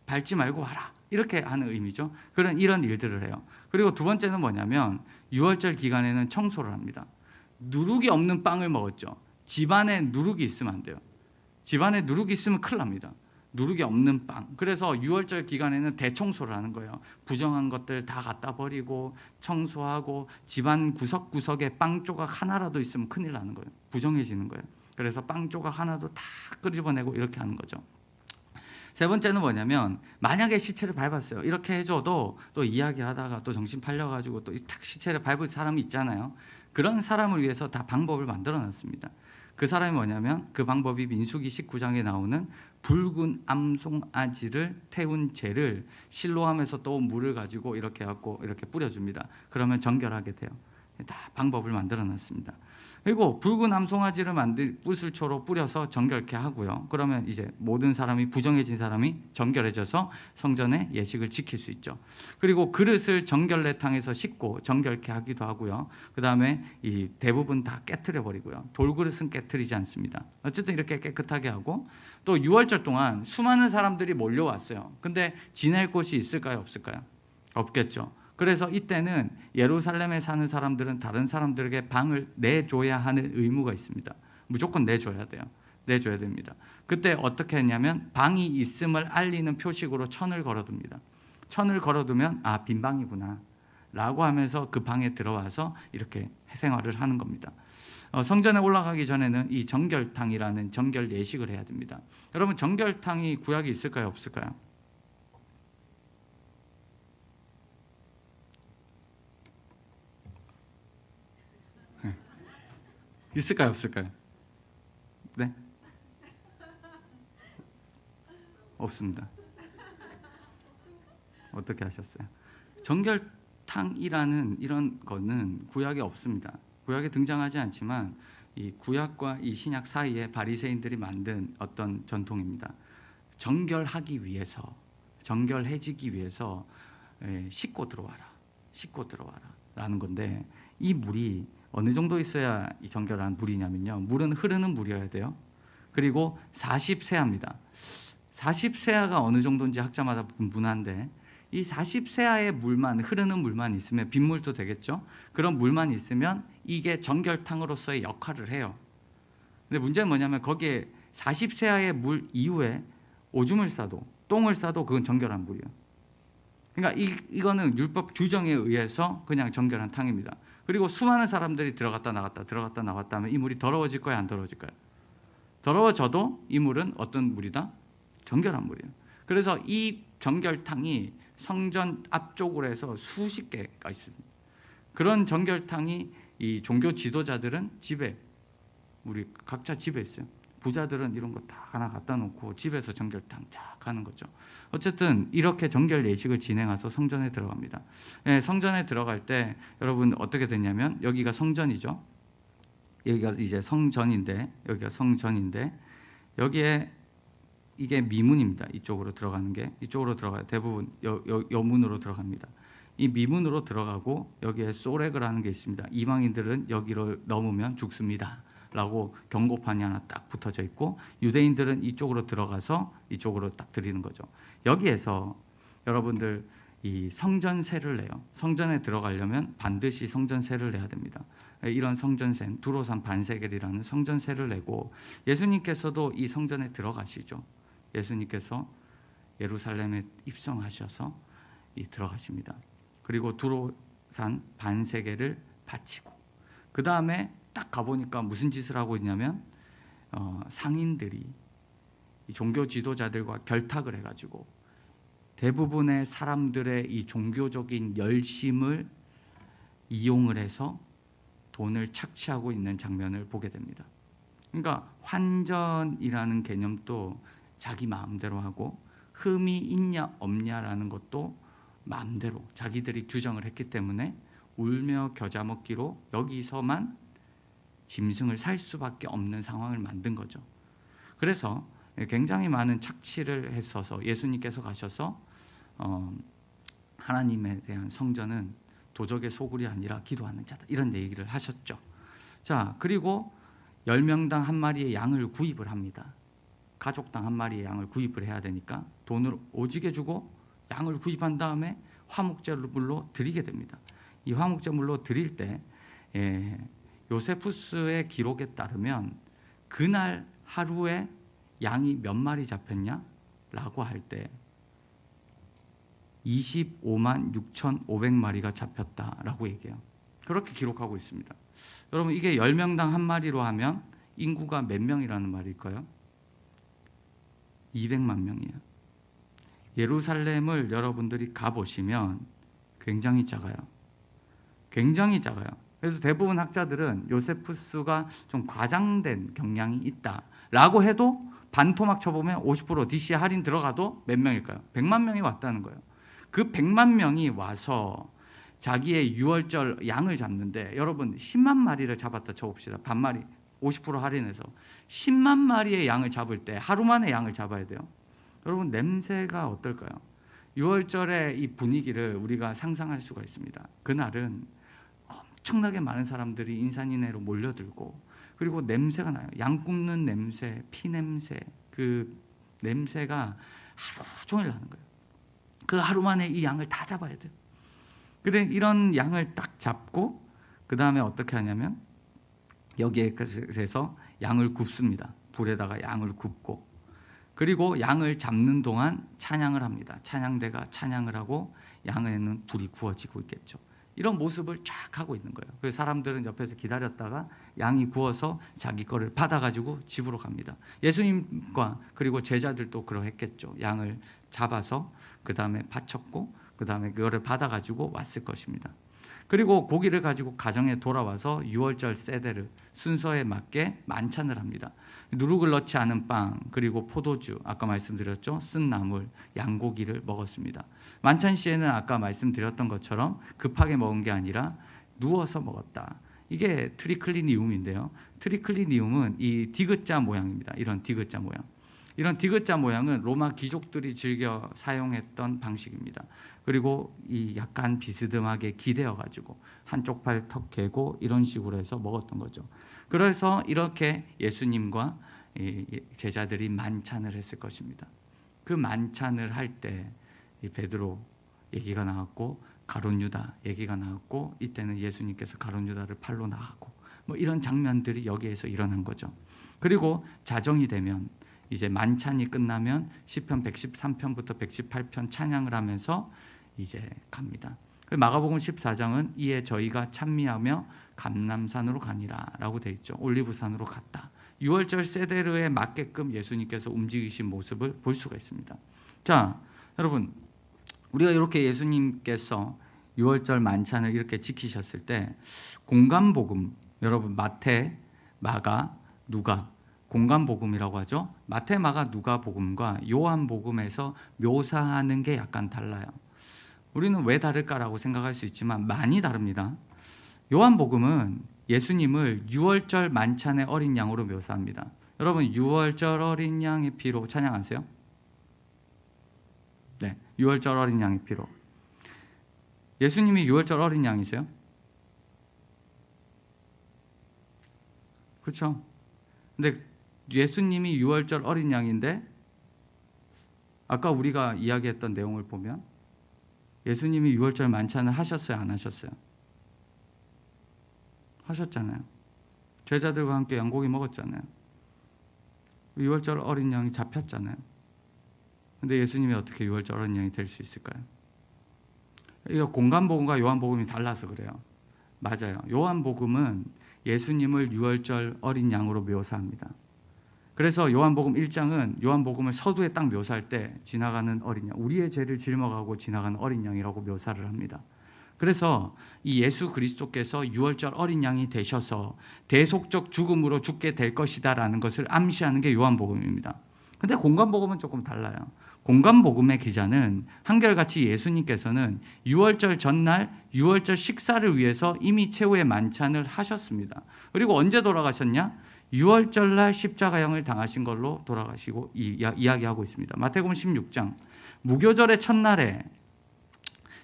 밟지 말고 와라, 이렇게 하는 의미죠. 이런 일들을 해요. 그리고 두 번째는 뭐냐면 유월절 기간에는 청소를 합니다. 누룩이 없는 빵을 먹었죠. 집안에 누룩이 있으면 안 돼요. 집안에 누룩이 있으면 큰일 납니다. 누룩이 없는 빵. 그래서 유월절 기간에는 대청소를 하는 거예요. 부정한 것들 다 갖다 버리고 청소하고 집안 구석구석에 빵 조각 하나라도 있으면 큰일 나는 거예요. 부정해지는 거예요. 그래서 빵 조각 하나도 다 끄집어내고 이렇게 하는 거죠. 세 번째는 뭐냐면 만약에 시체를 밟았어요. 이렇게 해줘도 또 이야기하다가 또 정신 팔려가지고 또 탁 시체를 밟을 사람이 있잖아요. 그런 사람을 위해서 다 방법을 만들어놨습니다. 그 사람이 뭐냐면 그 방법이 민수기 19장에 나오는 붉은 암송아지를 태운 재를 실로함에서 또 물을 가지고 이렇게 갖고 이렇게 뿌려줍니다. 그러면 정결하게 돼요. 다 방법을 만들어놨습니다. 그리고 붉은 암송아지를 붓을초로 뿌려서 정결케 하고요. 그러면 이제 모든 사람이, 부정해진 사람이 정결해져서 성전의 예식을 지킬 수 있죠. 그리고 그릇을 정결례탕에서 씻고 정결케 하기도 하고요. 그 다음에 이 대부분 다 깨트려 버리고요. 돌그릇은 깨트리지 않습니다. 어쨌든 이렇게 깨끗하게 하고, 또 유월절 동안 수많은 사람들이 몰려왔어요. 근데 지낼 곳이 있을까요? 없을까요? 없겠죠. 그래서 이때는 예루살렘에 사는 사람들은 다른 사람들에게 방을 내줘야 하는 의무가 있습니다. 무조건 내줘야 돼요. 내줘야 됩니다. 그때 어떻게 했냐면 방이 있음을 알리는 표식으로 천을 걸어둡니다. 천을 걸어두면 빈 방이구나. 라고 하면서 그 방에 들어와서 이렇게 생활을 하는 겁니다. 성전에 올라가기 전에는 이 정결탕이라는 정결 예식을 해야 됩니다. 여러분, 정결탕이 구약에 있을까요, 없을까요? 네. 있을까요, 없을까요? 네? 없습니다. 어떻게 하셨어요? 정결탕이라는 이런 거는 구약에 없습니다. 구약에 등장하지 않지만 이 구약과 이 신약 사이에 바리새인들이 만든 어떤 전통입니다. 정결하기 위해서, 정결해지기 위해서 씻고 들어와라, 씻고 들어와라 라는 건데, 이 물이 어느 정도 있어야 이 정결한 물이냐면요, 물은 흐르는 물이어야 돼요. 그리고 40세아입니다. 40세아가 어느 정도인지 학자마다 분분한데, 이 40세아의 물만, 흐르는 물만 있으면, 빗물도 되겠죠? 그런 물만 있으면 이게 정결탕으로서의 역할을 해요. 근데 문제는 뭐냐면 거기에 40세아의 물 이후에 오줌을 싸도, 똥을 싸도 그건 정결한 물이에요. 그러니까 이거는 율법 규정에 의해서 그냥 정결한 탕입니다. 그리고 수많은 사람들이 들어갔다 나왔다 하면 이 물이 더러워질 거야, 안 더러워질까요? 더러워져도 이 물은 어떤 물이다? 정결한 물이에요. 그래서 이 정결탕이 성전 앞쪽으로 해서 수십 개가 있습니다. 그런 정결탕이 이 종교 지도자들은 집에, 우리 각자 집에 있어요. 부자들은 이런 거 다 하나 갖다 놓고 집에서 정결탕 딱 하는 거죠. 어쨌든 이렇게 정결 예식을 지내가서 성전에 들어갑니다. 성전에 들어갈 때 여러분 어떻게 됐냐면, 여기가 성전이죠. 여기가 이제 성전인데, 여기가 성전인데, 여기에 이게 미문입니다. 이쪽으로 들어가는 게, 이쪽으로 들어가요. 대부분 여문으로 들어갑니다. 이 미문으로 들어가고 여기에 소렉이라는 게 있습니다. 이방인들은 여기를 넘으면 죽습니다 라고 경고판이 하나 딱 붙어져 있고, 유대인들은 이쪽으로 들어가서 이쪽으로 딱 드리는 거죠. 여기에서 여러분들 이 성전세를 내요. 성전에 들어가려면 반드시 성전세를 내야 됩니다. 이런 성전세, 두로산 반세겔이라는 성전세를 내고, 예수님께서도 이 성전에 들어가시죠. 예수님께서 예루살렘에 입성하셔서 들어가십니다. 그리고 두로산 반세겔을 바치고, 그 다음에 딱 가보니까 무슨 짓을 하고 있냐면, 상인들이 이 종교 지도자들과 결탁을 해가지고 대부분의 사람들의 이 종교적인 열심을 이용을 해서 돈을 착취하고 있는 장면을 보게 됩니다. 그러니까 환전이라는 개념도 자기 마음대로 하고, 흠이 있냐 없냐라는 것도 마음대로 자기들이 규정을 했기 때문에 울며 겨자 먹기로 여기서만 짐승을 살 수밖에 없는 상황을 만든 거죠. 그래서 굉장히 많은 착취를 했어서 예수님께서 가셔서 하나님에 대한 성전은 도적의 소굴이 아니라 기도하는 자다, 이런 얘기를 하셨죠. 자, 그리고 10명당 한 마리의 양을 구입을 합니다. 가족당 한 마리의 양을 구입을 해야 되니까 돈을 오지게 주고 양을 구입한 다음에 화목제물로 드리게 됩니다. 이 화목제물로 드릴 때 요세푸스의 기록에 따르면 그날 하루에 양이 몇 마리 잡혔냐라고 할 때 25만 6,500마리가 잡혔다라고 얘기해요. 그렇게 기록하고 있습니다. 여러분, 이게 10명당 한 마리로 하면 인구가 몇 명이라는 말일까요? 200만 명이에요. 예루살렘을 여러분들이 가보시면 굉장히 작아요. 굉장히 작아요. 그래서 대부분 학자들은 요세푸스가 좀 과장된 경향이 있다라고 해도 반토막 쳐보면 50% DC 할인 들어가도 몇 명일까요? 100만 명이 왔다는 거예요. 그 100만 명이 와서 자기의 유월절 양을 잡는데, 여러분 10만 마리를 잡았다 쳐봅시다. 반마리 50% 할인해서 10만 마리의 양을 잡을 때 하루 만에 양을 잡아야 돼요. 여러분 냄새가 어떨까요? 유월절의 이 분위기를 우리가 상상할 수가 있습니다. 그날은 엄청나게 많은 사람들이 인산인해로 몰려들고, 그리고 냄새가 나요. 양 굽는 냄새, 피 냄새, 그 냄새가 하루 종일 나는 거예요. 그 하루 만에 이 양을 다 잡아야 돼요. 그래, 이런 양을 딱 잡고 그 다음에 어떻게 하냐면 여기에서 양을 굽습니다. 불에다가 양을 굽고, 그리고 양을 잡는 동안 찬양을 합니다. 찬양대가 찬양을 하고 양에는 불이 구워지고 있겠죠. 이런 모습을 쫙 하고 있는 거예요. 그래서 사람들은 옆에서 기다렸다가 양이 구워서 자기 거를 받아가지고 집으로 갑니다. 예수님과 그리고 제자들도 그러했겠죠. 양을 잡아서 그 다음에 바쳤고 그 다음에 그거를 받아가지고 왔을 것입니다. 그리고 고기를 가지고 가정에 돌아와서 유월절 세대를 순서에 맞게 만찬을 합니다. 누룩을 넣지 않은 빵 그리고 포도주, 아까 말씀드렸죠, 쓴 나물, 양고기를 먹었습니다. 만찬 시에는 아까 말씀드렸던 것처럼 급하게 먹은 게 아니라 누워서 먹었다. 이게 트리클리니움인데요. 트리클리니움은 이 디귿자 모양입니다. 이런 디귿자 모양. 이런 디귿자 모양은 로마 귀족들이 즐겨 사용했던 방식입니다. 그리고 이 약간 비스듬하게 기대어 가지고 한쪽 팔 턱 개고 이런 식으로 해서 먹었던 거죠. 그래서 이렇게 예수님과 제자들이 만찬을 했을 것입니다. 그 만찬을 할 때 베드로 얘기가 나왔고 가룟 유다 얘기가 나왔고 이때는 예수님께서 가룟 유다를 팔로 나가고 뭐 이런 장면들이 여기에서 일어난 거죠. 그리고 자정이 되면 이제 만찬이 끝나면 시편 113편부터 118편 찬양을 하면서 이제 갑니다. 마가복음 14장은 이에 저희가 찬미하며 감람산으로 가니라라고 돼 있죠. 올리브산으로 갔다. 유월절 세대르에 맞게끔 예수님께서 움직이신 모습을 볼 수가 있습니다. 자, 여러분, 우리가 이렇게 예수님께서 유월절 만찬을 이렇게 지키셨을 때 공간복음, 여러분 마태, 마가, 누가 공간복음이라고 하죠. 마태, 마가, 누가 복음과 요한복음에서 묘사하는 게 약간 달라요. 우리는 왜 다를까라고 생각할 수 있지만 많이 다릅니다. 요한복음은 예수님을 유월절 만찬의 어린 양으로 묘사합니다. 여러분, 유월절 어린 양의 피로 찬양하세요? 네, 유월절 어린 양의 피로. 예수님이 유월절 어린 양이세요? 그렇죠? 근데 예수님이 유월절 어린 양인데 아까 우리가 이야기했던 내용을 보면 예수님이 유월절 만찬을 하셨어요? 안 하셨어요? 하셨잖아요. 제자들과 함께 양고기 먹었잖아요. 유월절 어린 양이 잡혔잖아요. 근데 예수님이 어떻게 유월절 어린 양이 될 수 있을까요? 이거 공간복음과 요한복음이 달라서 그래요. 맞아요. 요한복음은 예수님을 유월절 어린 양으로 묘사합니다. 그래서 요한복음 1장은 요한복음을 서두에 딱 묘사할 때 지나가는 어린 양, 우리의 죄를 짊어가고 지나가는 어린 양이라고 묘사를 합니다. 그래서 이 예수 그리스도께서 유월절 어린 양이 되셔서 대속적 죽음으로 죽게 될 것이다라는 것을 암시하는 게 요한복음입니다. 근데 공간복음은 조금 달라요. 공간복음의 기자는 한결같이 예수님께서는 유월절 전날 유월절 식사를 위해서 이미 최후의 만찬을 하셨습니다. 그리고 언제 돌아가셨냐? 유월절날 십자가형을 당하신 걸로 돌아가시고 이야기하고 있습니다. 마태복음 16장 무교절의 첫날에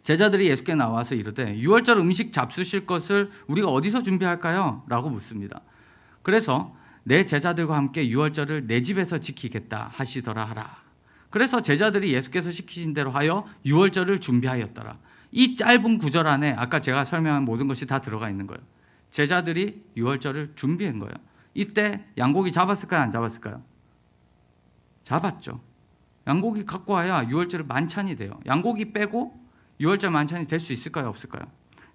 제자들이 예수께 나와서 이르되 유월절 음식 잡수실 것을 우리가 어디서 준비할까요? 라고 묻습니다. 그래서 내 제자들과 함께 유월절을 내 집에서 지키겠다 하시더라 하라. 그래서 제자들이 예수께서 시키신 대로 하여 유월절을 준비하였더라. 이 짧은 구절 안에 아까 제가 설명한 모든 것이 다 들어가 있는 거예요. 제자들이 유월절을 준비한 거예요. 이때 양고기 잡았을까요? 안 잡았을까요? 잡았죠. 양고기 갖고 와야 유월절 만찬이 돼요. 양고기 빼고 유월절 만찬이 될 수 있을까요? 없을까요?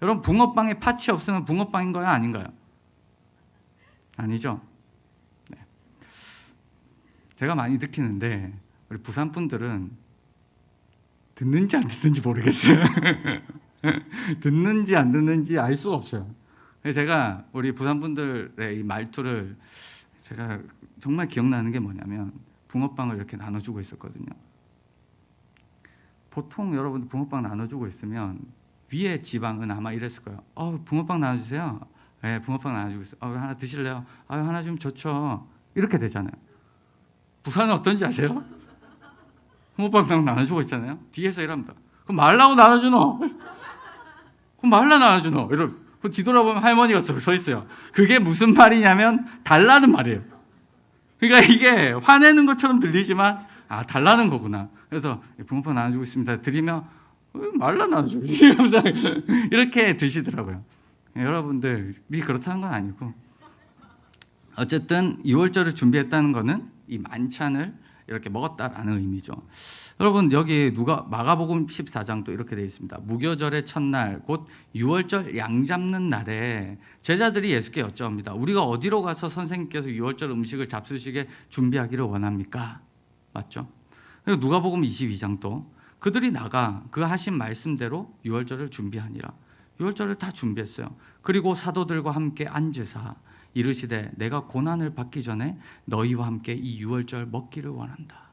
여러분, 붕어빵에 팥이 없으면 붕어빵인가요? 아닌가요? 아니죠. 네. 제가 많이 느끼는데 우리 부산 분들은 듣는지 안 듣는지 모르겠어요. 듣는지 안 듣는지 알 수가 없어요. 그래서 제가 우리 부산 분들의 이 말투를 제가 정말 기억나는 게 뭐냐면 붕어빵을 이렇게 나눠주고 있었거든요. 보통 여러분들 붕어빵 나눠주고 있으면 위에 지방은 아마 이랬을 거예요. 붕어빵 나눠주세요. 네, 붕어빵 나눠주고 있어요. 하나 드실래요? 하나 주면 좋죠. 이렇게 되잖아요. 부산은 어떤지 아세요? 붕어빵 나눠주고 있잖아요. 뒤에서 이럽니다. 그럼 말라고 나눠주노? 그럼 말라 나눠주노? 이러. 뒤돌아보면 할머니가 서 있어요. 그게 무슨 말이냐면 달라는 말이에요. 그러니까 이게 화내는 것처럼 들리지만 달라는 거구나. 그래서 붕어빵 나눠주고 있습니다. 드리면 말라 나눠주고 이렇게 드시더라고요. 여러분들이 그렇다는 건 아니고 어쨌든 2월절을 준비했다는 거는 이 만찬을 이렇게 먹었다라는 의미죠. 여러분 여기 마가복음 14장도 이렇게 되어 있습니다. 무교절의 첫날 곧 유월절 양 잡는 날에 제자들이 예수께 여쭤옵니다. 우리가 어디로 가서 선생님께서 유월절 음식을 잡수시게 준비하기를 원합니까? 맞죠? 그리고 누가복음 22장도 그들이 나가 그 하신 말씀대로 유월절을 준비하니라. 유월절을 다 준비했어요. 그리고 사도들과 함께 앉으사 이르시되 내가 고난을 받기 전에 너희와 함께 이 유월절 먹기를 원한다.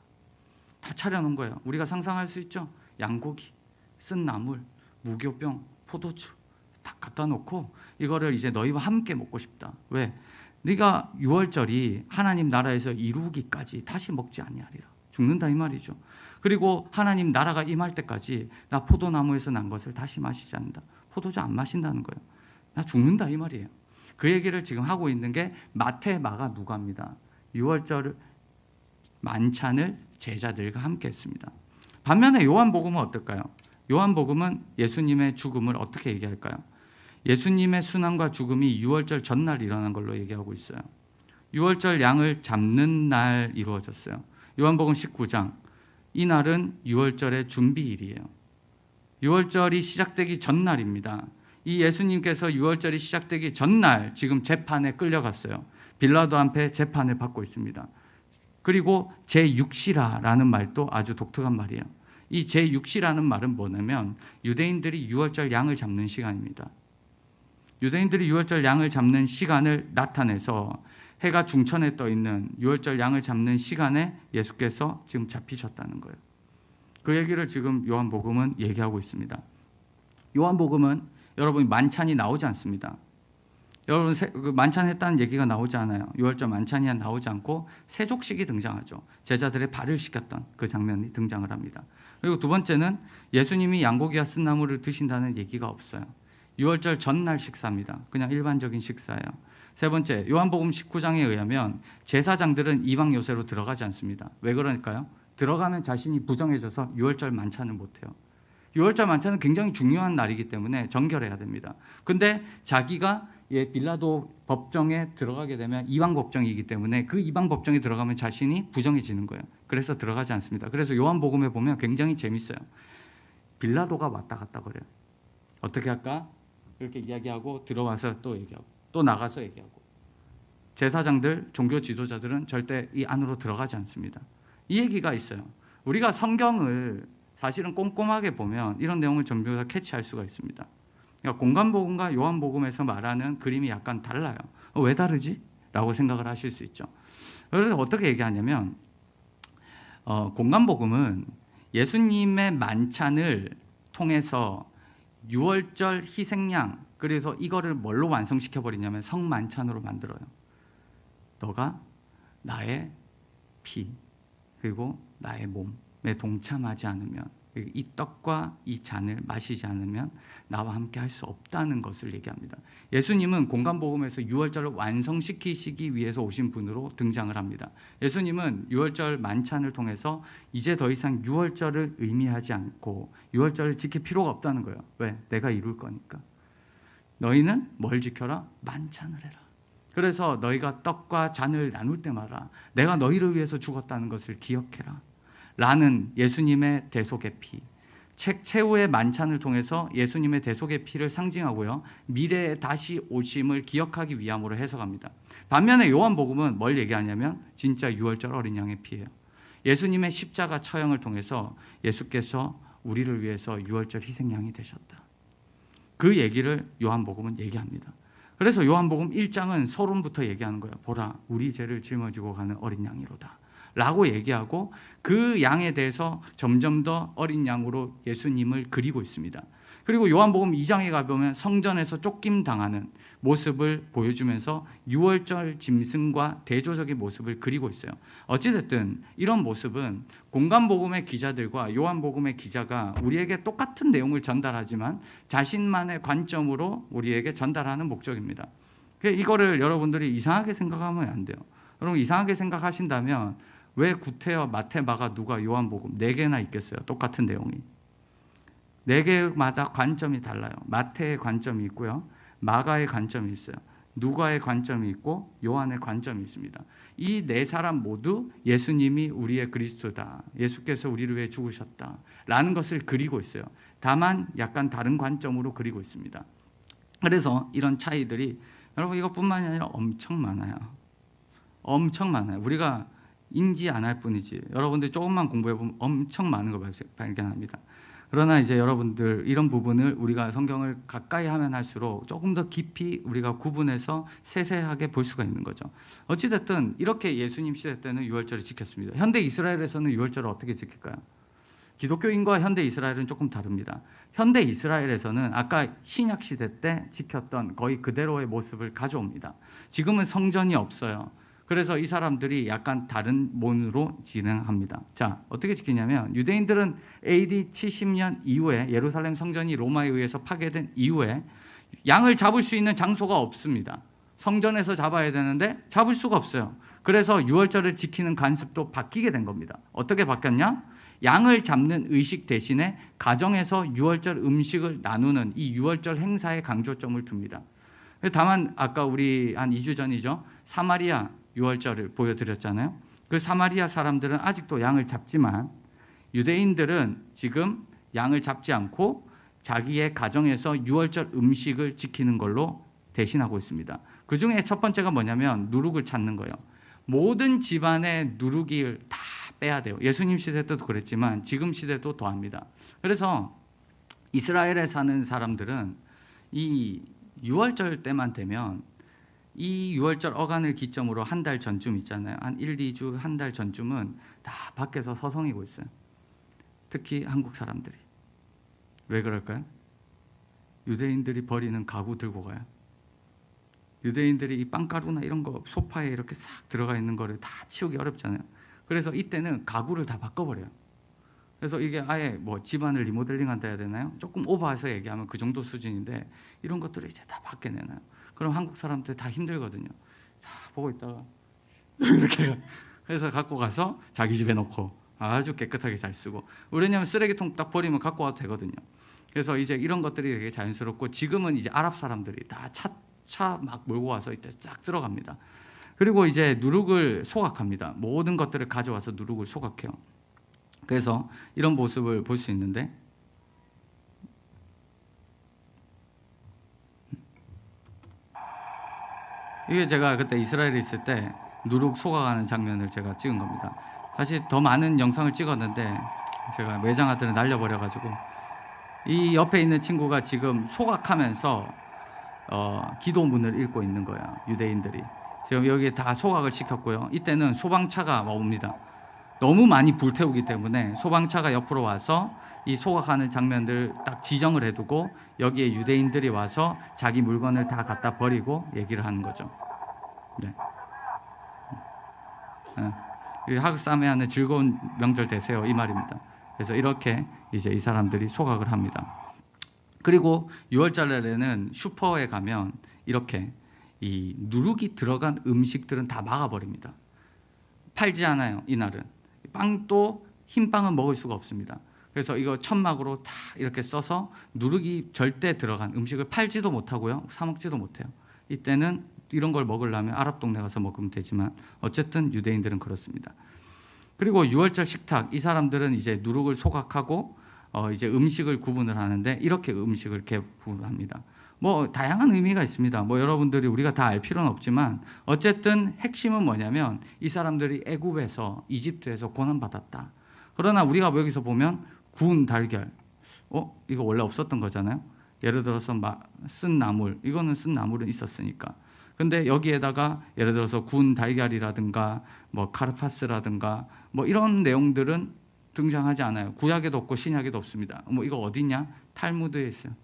다 차려놓은 거예요. 우리가 상상할 수 있죠? 양고기, 쓴 나물, 무교병, 포도주 다 갖다 놓고 이거를 이제 너희와 함께 먹고 싶다. 왜? 네가 유월절이 하나님 나라에서 이루기까지 다시 먹지 아니하리라. 죽는다 이 말이죠. 그리고 하나님 나라가 임할 때까지 나 포도나무에서 난 것을 다시 마시지 않는다. 포도주 안 마신다는 거예요. 나 죽는다 이 말이에요. 그 얘기를 지금 하고 있는 게 마태, 마가, 누가입니다. 유월절 만찬을 제자들과 함께 했습니다. 반면에 요한복음은 어떨까요? 요한복음은 예수님의 죽음을 어떻게 얘기할까요? 예수님의 순환과 죽음이 유월절 전날 일어난 걸로 얘기하고 있어요. 유월절 양을 잡는 날 이루어졌어요. 요한복음 19장 이 날은 유월절의 준비일이에요. 유월절이 시작되기 전날입니다. 이 예수님께서 유월절이 시작되기 전날 지금 재판에 끌려갔어요. 빌라도 앞에 재판을 받고 있습니다. 그리고 제6시라라는 말도 아주 독특한 말이에요. 이 제6시라는 말은 뭐냐면 유대인들이 유월절 양을 잡는 시간입니다. 유대인들이 유월절 양을 잡는 시간을 나타내서 해가 중천에 떠 있는 유월절 양을 잡는 시간에 예수께서 지금 잡히셨다는 거예요. 그 얘기를 지금 요한복음은 얘기하고 있습니다. 요한복음은 여러분 만찬이 나오지 않습니다. 여러분 만찬했다는 얘기가 나오지 않아요. 유월절 만찬이 나오지 않고 세족식이 등장하죠. 제자들의 발을 씻겼던 그 장면이 등장을 합니다. 그리고 두 번째는 예수님이 양고기와 쓴 나물을 드신다는 얘기가 없어요. 유월절 전날 식사입니다. 그냥 일반적인 식사예요. 세 번째, 요한복음 19장에 의하면 제사장들은 이방 요새로 들어가지 않습니다. 왜 그러니까요? 들어가면 자신이 부정해져서 유월절 만찬을 못해요. 유월절 만찬은 굉장히 중요한 날이기 때문에 정결해야 됩니다. 근데 자기가 빌라도 법정에 들어가게 되면 이방 법정이기 때문에 그 이방 법정에 들어가면 자신이 부정해지는 거예요. 그래서 들어가지 않습니다. 그래서 요한복음에 보면 굉장히 재밌어요. 빌라도가 왔다 갔다 그래요. 어떻게 할까? 이렇게 이야기하고 들어와서 또 얘기하고 또 나가서 얘기하고 제사장들, 종교 지도자들은 절대 이 안으로 들어가지 않습니다. 이 얘기가 있어요. 우리가 성경을 사실은 꼼꼼하게 보면 이런 내용을 전부 다 캐치할 수가 있습니다. 그러니까 공간복음과 요한복음에서 말하는 그림이 약간 달라요. 왜 다르지? 라고 생각을 하실 수 있죠. 그래서 어떻게 얘기하냐면 공간복음은 예수님의 만찬을 통해서 유월절 희생양, 그래서 이거를 뭘로 완성시켜버리냐면 성만찬으로 만들어요. 너가 나의 피 그리고 나의 몸에 동참하지 않으면, 이 떡과 이 잔을 마시지 않으면 나와 함께 할 수 없다는 것을 얘기합니다. 예수님은 공간복음에서 유월절을 완성시키시기 위해서 오신 분으로 등장을 합니다. 예수님은 유월절 만찬을 통해서 이제 더 이상 유월절을 의미하지 않고 유월절을 지킬 필요가 없다는 거예요. 왜? 내가 이룰 거니까. 너희는 뭘 지켜라? 만찬을 해라. 그래서 너희가 떡과 잔을 나눌 때마다 내가 너희를 위해서 죽었다는 것을 기억해라 라는 예수님의 대속의 피, 최후의 만찬을 통해서 예수님의 대속의 피를 상징하고요, 미래에 다시 오심을 기억하기 위함으로 해석합니다. 반면에 요한복음은 뭘 얘기하냐면 진짜 유월절 어린 양의 피예요. 예수님의 십자가 처형을 통해서 예수께서 우리를 위해서 유월절 희생양이 되셨다. 그 얘기를 요한복음은 얘기합니다. 그래서 요한복음 1장은 서론부터 얘기하는 거예요. 보라, 우리 죄를 짊어지고 가는 어린 양이로다 라고 얘기하고 그 양에 대해서 점점 더 어린 양으로 예수님을 그리고 있습니다. 그리고 요한복음 2장에 가보면 성전에서 쫓김당하는 모습을 보여주면서 유월절 짐승과 대조적인 모습을 그리고 있어요. 어찌됐든 이런 모습은 공간복음의 기자들과 요한복음의 기자가 우리에게 똑같은 내용을 전달하지만 자신만의 관점으로 우리에게 전달하는 목적입니다. 이거를 여러분들이 이상하게 생각하면 안 돼요. 여러분 이상하게 생각하신다면 왜 구태여, 마태, 마가, 누가, 요한복음 4개나 있겠어요? 똑같은 내용이. 4개마다 관점이 달라요. 마태의 관점이 있고요, 마가의 관점이 있어요. 누가의 관점이 있고 요한의 관점이 있습니다. 이 네 사람 모두 예수님이 우리의 그리스도다, 예수께서 우리를 위해 죽으셨다 라는 것을 그리고 있어요. 다만 약간 다른 관점으로 그리고 있습니다. 그래서 이런 차이들이 여러분 이것뿐만이 아니라 엄청 많아요. 엄청 많아요. 우리가 인지 안 할 뿐이지 여러분들 조금만 공부해 보면 엄청 많은 걸 발견합니다. 그러나 이제 여러분들 이런 부분을 우리가 성경을 가까이 하면 할수록 조금 더 깊이 우리가 구분해서 세세하게 볼 수가 있는 거죠. 어찌됐든 이렇게 예수님 시대 때는 유월절을 지켰습니다. 현대 이스라엘에서는 유월절을 어떻게 지킬까요? 기독교인과 현대 이스라엘은 조금 다릅니다. 현대 이스라엘에서는 아까 신약 시대 때 지켰던 거의 그대로의 모습을 가져옵니다. 지금은 성전이 없어요. 그래서 이 사람들이 약간 다른 문으로 진행합니다. 자, 어떻게 지키냐면 유대인들은 AD 70년 이후에 예루살렘 성전이 로마에 의해서 파괴된 이후에 양을 잡을 수 있는 장소가 없습니다. 성전에서 잡아야 되는데 잡을 수가 없어요. 그래서 유월절을 지키는 관습도 바뀌게 된 겁니다. 어떻게 바뀌었냐? 양을 잡는 의식 대신에 가정에서 유월절 음식을 나누는 이 유월절 행사에 강조점을 둡니다. 다만 아까 우리 한 2주 전이죠. 사마리아 유월절을 보여드렸잖아요. 그 사마리아 사람들은 아직도 양을 잡지만 유대인들은 지금 양을 잡지 않고 자기의 가정에서 유월절 음식을 지키는 걸로 대신하고 있습니다. 그 중에 첫 번째가 뭐냐면 누룩을 찾는 거예요. 모든 집안의 누룩을 다 빼야 돼요. 예수님 시대 때도 그랬지만 지금 시대도 더합니다. 그래서 이스라엘에 사는 사람들은 이 유월절 때만 되면 이 유월절 어간을 기점으로 한 달 전쯤 있잖아요. 한 1, 2주, 한 달 전쯤은 다 밖에서 서성이고 있어요. 특히 한국 사람들이. 왜 그럴까요? 유대인들이 버리는 가구 들고 가요. 유대인들이 이 빵가루나 이런 거 소파에 이렇게 싹 들어가 있는 거를 다 치우기 어렵잖아요. 그래서 이때는 가구를 다 바꿔버려요. 그래서 이게 아예 뭐 집안을 리모델링 한다 해야 되나요? 조금 오버해서 얘기하면 그 정도 수준인데 이런 것들을 이제 다 바뀌어내놔요. 그럼 한국 사람들 다 힘들거든요. 다 보고 있다가 이렇게 그래서 갖고 가서 자기 집에 놓고 아주 깨끗하게 잘 쓰고, 왜냐하면 쓰레기통 딱 버리면 갖고 와도 되거든요. 그래서 이제 이런 것들이 되게 자연스럽고, 지금은 이제 아랍 사람들이 다 차 막 몰고 와서 이때 쫙 들어갑니다. 그리고 이제 누룩을 소각합니다. 모든 것들을 가져와서 누룩을 소각해요. 그래서 이런 모습을 볼 수 있는데, 이게 제가 그때 이스라엘에 있을 때 누룩 소각하는 장면을 제가 찍은 겁니다. 사실 더 많은 영상을 찍었는데 제가 매장아들을 날려버려가지고, 이 옆에 있는 친구가 지금 소각하면서 기도문을 읽고 있는 거예요. 유대인들이 지금 여기 다 소각을 시켰고요. 이때는 소방차가 옵니다. 너무 많이 불태우기 때문에 소방차가 옆으로 와서 이 소각하는 장면들 딱 지정을 해두고 여기에 유대인들이 와서 자기 물건을 다 갖다 버리고 얘기를 하는 거죠. 네. 하그사메하는 즐거운 명절 되세요, 이 말입니다. 그래서 이렇게 이제 이 사람들이 소각을 합니다. 그리고 6월달에는 슈퍼에 가면 이렇게 이 누룩이 들어간 음식들은 다 막아버립니다. 팔지 않아요, 이날은. 빵도 흰 빵은 먹을 수가 없습니다. 그래서 이거 천막으로 다 이렇게 써서 누룩이 절대 들어간 음식을 팔지도 못하고요, 사 먹지도 못해요. 이때는 이런 걸 먹으려면 아랍 동네 가서 먹으면 되지만 어쨌든 유대인들은 그렇습니다. 그리고 6월절 식탁, 이 사람들은 이제 누룩을 소각하고 이제 음식을 구분을 하는데 이렇게 음식을 이렇게 구분합니다. 뭐 다양한 의미가 있습니다. 뭐 여러분들이 우리가 다 알 필요는 없지만 어쨌든 핵심은 뭐냐면 이 사람들이 애굽에서, 이집트에서 고난받았다. 그러나 우리가 여기서 보면 구운 달걀, 이거 원래 없었던 거잖아요. 예를 들어서 쓴 나물, 이거는 쓴 나물은 있었으니까. 근데 여기에다가 예를 들어서 구운 달걀이라든가 뭐 카르파스라든가 뭐 이런 내용들은 등장하지 않아요. 구약에도 없고 신약에도 없습니다. 뭐 이거 어디냐? 탈무드에 있어요.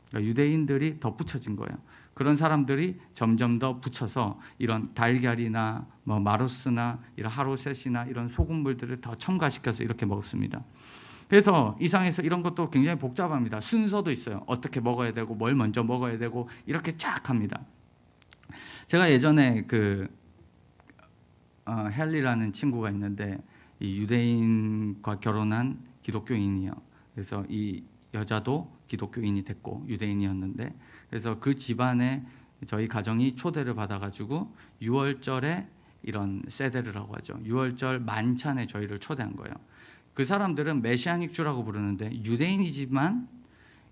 그러니까 유대인들이 더 붙여진 거예요. 그런 사람들이 점점 더 붙여서 이런 달걀이나 뭐 마루스나 이런 하로셋이나 이런 소금물들을 더 첨가시켜서 이렇게 먹습니다. 그래서 이상에서 이런 것도 굉장히 복잡합니다. 순서도 있어요. 어떻게 먹어야 되고 뭘 먼저 먹어야 되고 이렇게 쫙 합니다. 제가 예전에 헨리라는 친구가 있는데 이 유대인과 결혼한 기독교인이에요. 그래서 이 여자도 기독교인이 됐고 유대인이었는데, 그래서 그 집안에 저희 가정이 초대를 받아가지고 6월절에 이런 세데르라고 하죠. 6월절 만찬에 저희를 초대한 거예요. 그 사람들은 메시아닉 주라고 부르는데 유대인이지만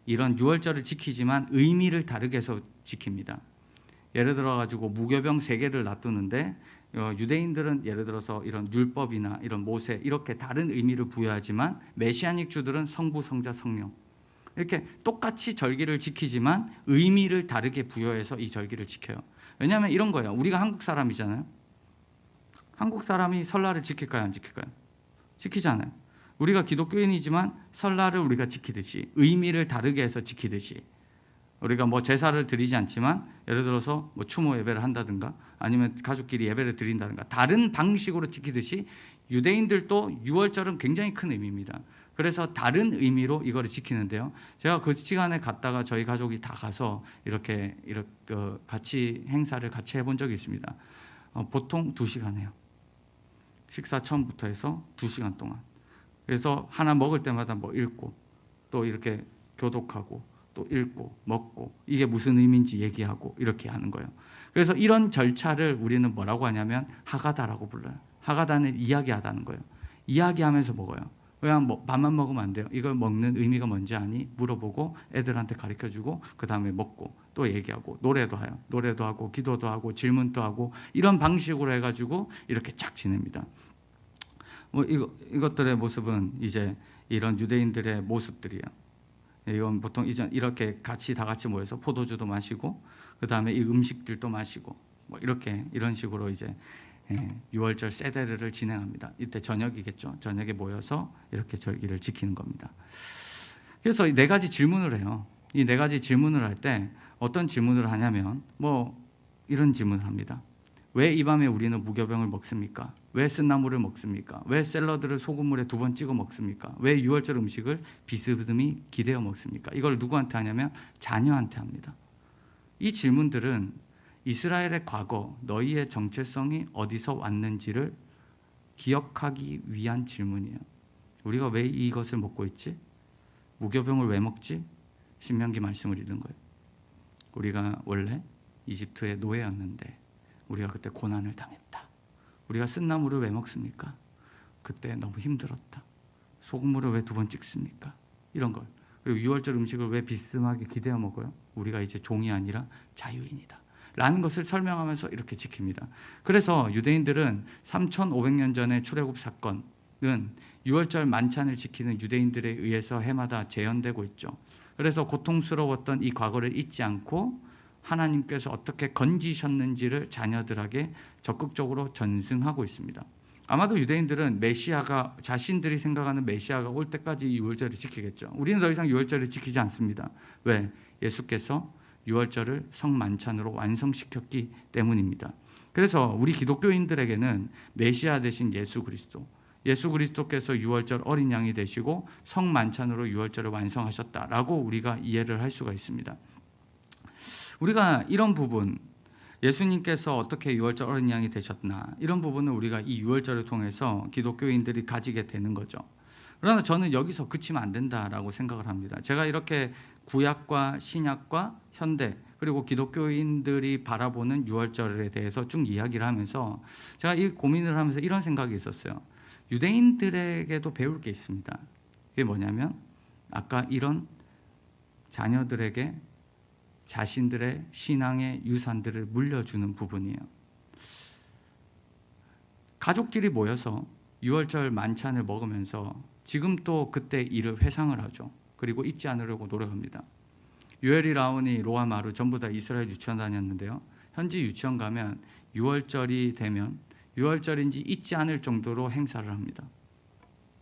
이런 6월절을 지키지만 의미를 다르게 해서 지킵니다. 예를 들어가지고 무교병 3개를 놔두는데 유대인들은 예를 들어서 이런 율법이나 이런 모세 이렇게 다른 의미를 부여하지만 메시아닉 주들은 성부, 성자, 성령 이렇게 똑같이 절기를 지키지만 의미를 다르게 부여해서 이 절기를 지켜요. 왜냐하면 이런 거예요. 우리가 한국 사람이잖아요. 한국 사람이 설날을 지킬까요? 안 지킬까요? 지키잖아요. 우리가 기독교인이지만 설날을 우리가 지키듯이 의미를 다르게 해서 지키듯이 우리가 뭐 제사를 드리지 않지만 예를 들어서 뭐 추모 예배를 한다든가 아니면 가족끼리 예배를 드린다든가 다른 방식으로 지키듯이 유대인들도 6월절은 굉장히 큰 의미입니다. 그래서 다른 의미로 이거를 지키는데요. 제가 그 시간에 갔다가 저희 가족이 다 가서 이렇게 같이 행사를 같이 해본 적이 있습니다. 보통 2시간 해요. 식사 처음부터 해서 2시간 동안. 그래서 하나 먹을 때마다 뭐 읽고 또 이렇게 교독하고 또 읽고 먹고 이게 무슨 의미인지 얘기하고 이렇게 하는 거예요. 그래서 이런 절차를 우리는 뭐라고 하냐면 하가다라고 불러요. 하가다는 이야기하다는 거예요. 이야기하면서 먹어요. 그냥 뭐 밥만 먹으면 안 돼요. 이걸 먹는 의미가 뭔지 아니? 물어보고 애들한테 가르쳐주고 그 다음에 먹고 또 얘기하고 노래도 해요. 노래도 하고 기도도 하고 질문도 하고 이런 방식으로 해가지고 이렇게 쫙 지냅니다. 뭐 이것들의 모습은 이제 이런 유대인들의 모습들이에요. 이건 보통 이제 이렇게 다 같이 모여서 포도주도 마시고 그 다음에 이 음식들도 마시고 뭐 이렇게 이런 식으로 이제 6월절 세데르를 진행합니다. 이때 저녁이겠죠. 저녁에 모여서 이렇게 절기를 지키는 겁니다. 그래서 이 4가지 질문을 해요. 이 4가지 질문을 할 때 어떤 질문을 하냐면 뭐 이런 질문을 합니다. 왜 이 밤에 우리는 무교병을 먹습니까? 왜 쓴나물을 먹습니까? 왜 샐러드를 소금물에 2번 찍어 먹습니까? 왜 6월절 음식을 비스듬히 기대어 먹습니까? 이걸 누구한테 하냐면 자녀한테 합니다. 이 질문들은 이스라엘의 과거, 너희의 정체성이 어디서 왔는지를 기억하기 위한 질문이에요. 우리가 왜 이것을 먹고 있지? 무교병을 왜 먹지? 신명기 말씀을 읽는 거예요. 우리가 원래 이집트의 노예였는데 우리가 그때 고난을 당했다. 우리가 쓴나물을 왜 먹습니까? 그때 너무 힘들었다. 소금물을 왜 2번 찍습니까? 이런 걸. 그리고 6월절 음식을 왜 비스듬하게 기대어 먹어요? 우리가 이제 종이 아니라 자유인이다. 라는 것을 설명하면서 이렇게 지킵니다. 그래서 유대인들은 3,500년 전의 출애굽 사건은 6월절 만찬을 지키는 유대인들에 의해서 해마다 재현되고 있죠. 그래서 고통스러웠던 이 과거를 잊지 않고 하나님께서 어떻게 건지셨는지를 자녀들에게 적극적으로 전승하고 있습니다. 아마도 유대인들은 메시아가 자신들이 생각하는 메시아가 올 때까지 이 6월절을 지키겠죠. 우리는 더 이상 6월절을 지키지 않습니다. 왜? 예수께서 6월절을 성만찬으로 완성시켰기 때문입니다. 그래서 우리 기독교인들에게는 메시아 되신 예수 그리스도께서 6월절 어린 양이 되시고 성만찬으로 6월절을 완성하셨다라고 우리가 이해를 할 수가 있습니다. 우리가 이런 부분, 예수님께서 어떻게 6월절 어린 양이 되셨나 이런 부분을 우리가 이 6월절을 통해서 기독교인들이 가지게 되는 거죠. 그러나 저는 여기서 그치면 안 된다라고 생각을 합니다. 제가 이렇게 구약과 신약과 현대 그리고 기독교인들이 바라보는 6월절에 대해서 쭉 이야기를 하면서 제가 이 고민을 하면서 이런 생각이 있었어요. 유대인들에게도 배울 게 있습니다. 그게 뭐냐면 아까 이런 자녀들에게 자신들의 신앙의 유산들을 물려주는 부분이에요. 가족끼리 모여서 6월절 만찬을 먹으면서 지금 또 그때 일을 회상을 하죠. 그리고 잊지 않으려고 노력합니다. 유엘이, 라온이, 로아, 마루 전부 다 이스라엘 유치원 다녔는데요. 현지 유치원 가면 6월절이 되면 6월절인지 잊지 않을 정도로 행사를 합니다.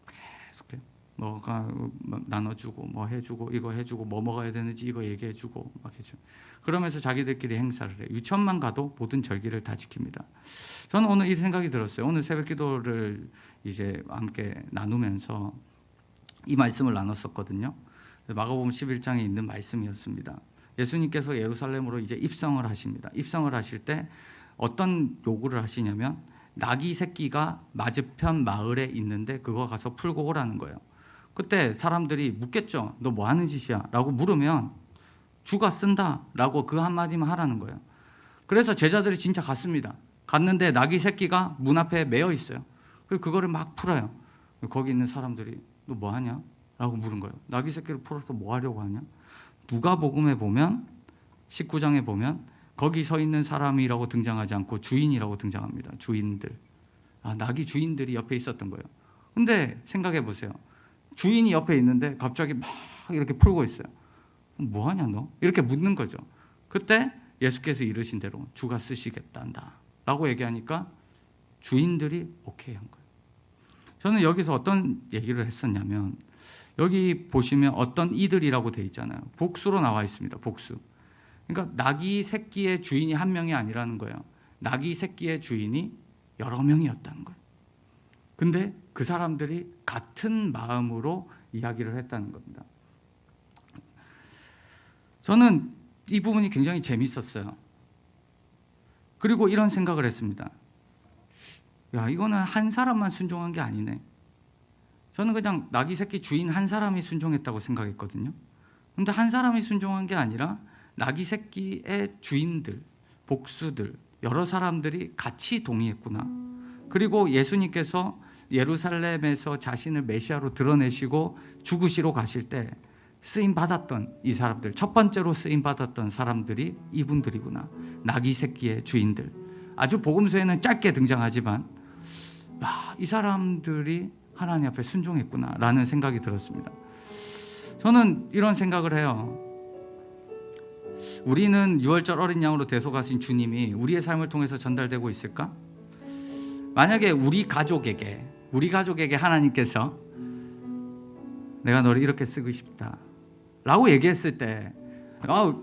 계속해요. 뭐가 나눠주고 뭐 해주고 이거 해주고 뭐 먹어야 되는지 이거 얘기해주고 막 해주고 그러면서 자기들끼리 행사를 해요. 유치원만 가도 모든 절기를 다 지킵니다. 저는 오늘 이 생각이 들었어요. 오늘 새벽 기도를 이제 함께 나누면서 이 말씀을 나눴었거든요. 마가복음 11장에 있는 말씀이었습니다. 예수님께서 예루살렘으로 이제 입성을 하십니다. 입성을 하실 때 어떤 요구를 하시냐면 나귀 새끼가 맞은편 마을에 있는데 그거 가서 풀고 오라는 거예요. 그때 사람들이 묻겠죠. 너 뭐 하는 짓이야? 라고 물으면 주가 쓴다 라고 그 한마디만 하라는 거예요. 그래서 제자들이 진짜 갔습니다. 갔는데 나귀 새끼가 문 앞에 매여 있어요. 그거를 막 풀어요. 거기 있는 사람들이 너 뭐 하냐? 라고 물은 거예요. 나귀 새끼를 풀어서 뭐 하려고 하냐? 누가복음에 보면 19장에 보면 거기 서 있는 사람이라고 등장하지 않고 주인이라고 등장합니다. 주인들. 나귀 주인들이 옆에 있었던 거예요. 근데 생각해 보세요. 주인이 옆에 있는데 갑자기 막 이렇게 풀고 있어요. 뭐 하냐 너? 이렇게 묻는 거죠. 그때 예수께서 이르신 대로 주가 쓰시겠단다 라고 얘기하니까 주인들이 오케이 한 거예요. 저는 여기서 어떤 얘기를 했었냐면, 여기 보시면 어떤 이들이라고 돼 있잖아요. 복수로 나와 있습니다. 복수. 그러니까 나귀 새끼의 주인이 한 명이 아니라는 거예요. 나귀 새끼의 주인이 여러 명이었다는 거예요. 근데 그 사람들이 같은 마음으로 이야기를 했다는 겁니다. 저는 이 부분이 굉장히 재밌었어요. 그리고 이런 생각을 했습니다. 야, 이거는 한 사람만 순종한 게 아니네. 저는 그냥 나귀 새끼 주인 한 사람이 순종했다고 생각했거든요. 근데 한 사람이 순종한 게 아니라 나귀 새끼의 주인들, 복수들, 여러 사람들이 같이 동의했구나. 그리고 예수님께서 예루살렘에서 자신을 메시아로 드러내시고 죽으시러 가실 때 쓰임 받았던 이 사람들, 첫 번째로 쓰임 받았던 사람들이 이분들이구나. 나귀 새끼의 주인들. 아주 복음서에는 짧게 등장하지만 이 사람들이 하나님 앞에 순종했구나라는 생각이 들었습니다. 저는 이런 생각을 해요. 우리는 유월절 어린 양으로 대속하신 주님이 우리의 삶을 통해서 전달되고 있을까? 만약에 우리 가족에게 하나님께서 내가 너를 이렇게 쓰고 싶다 라고 얘기했을 때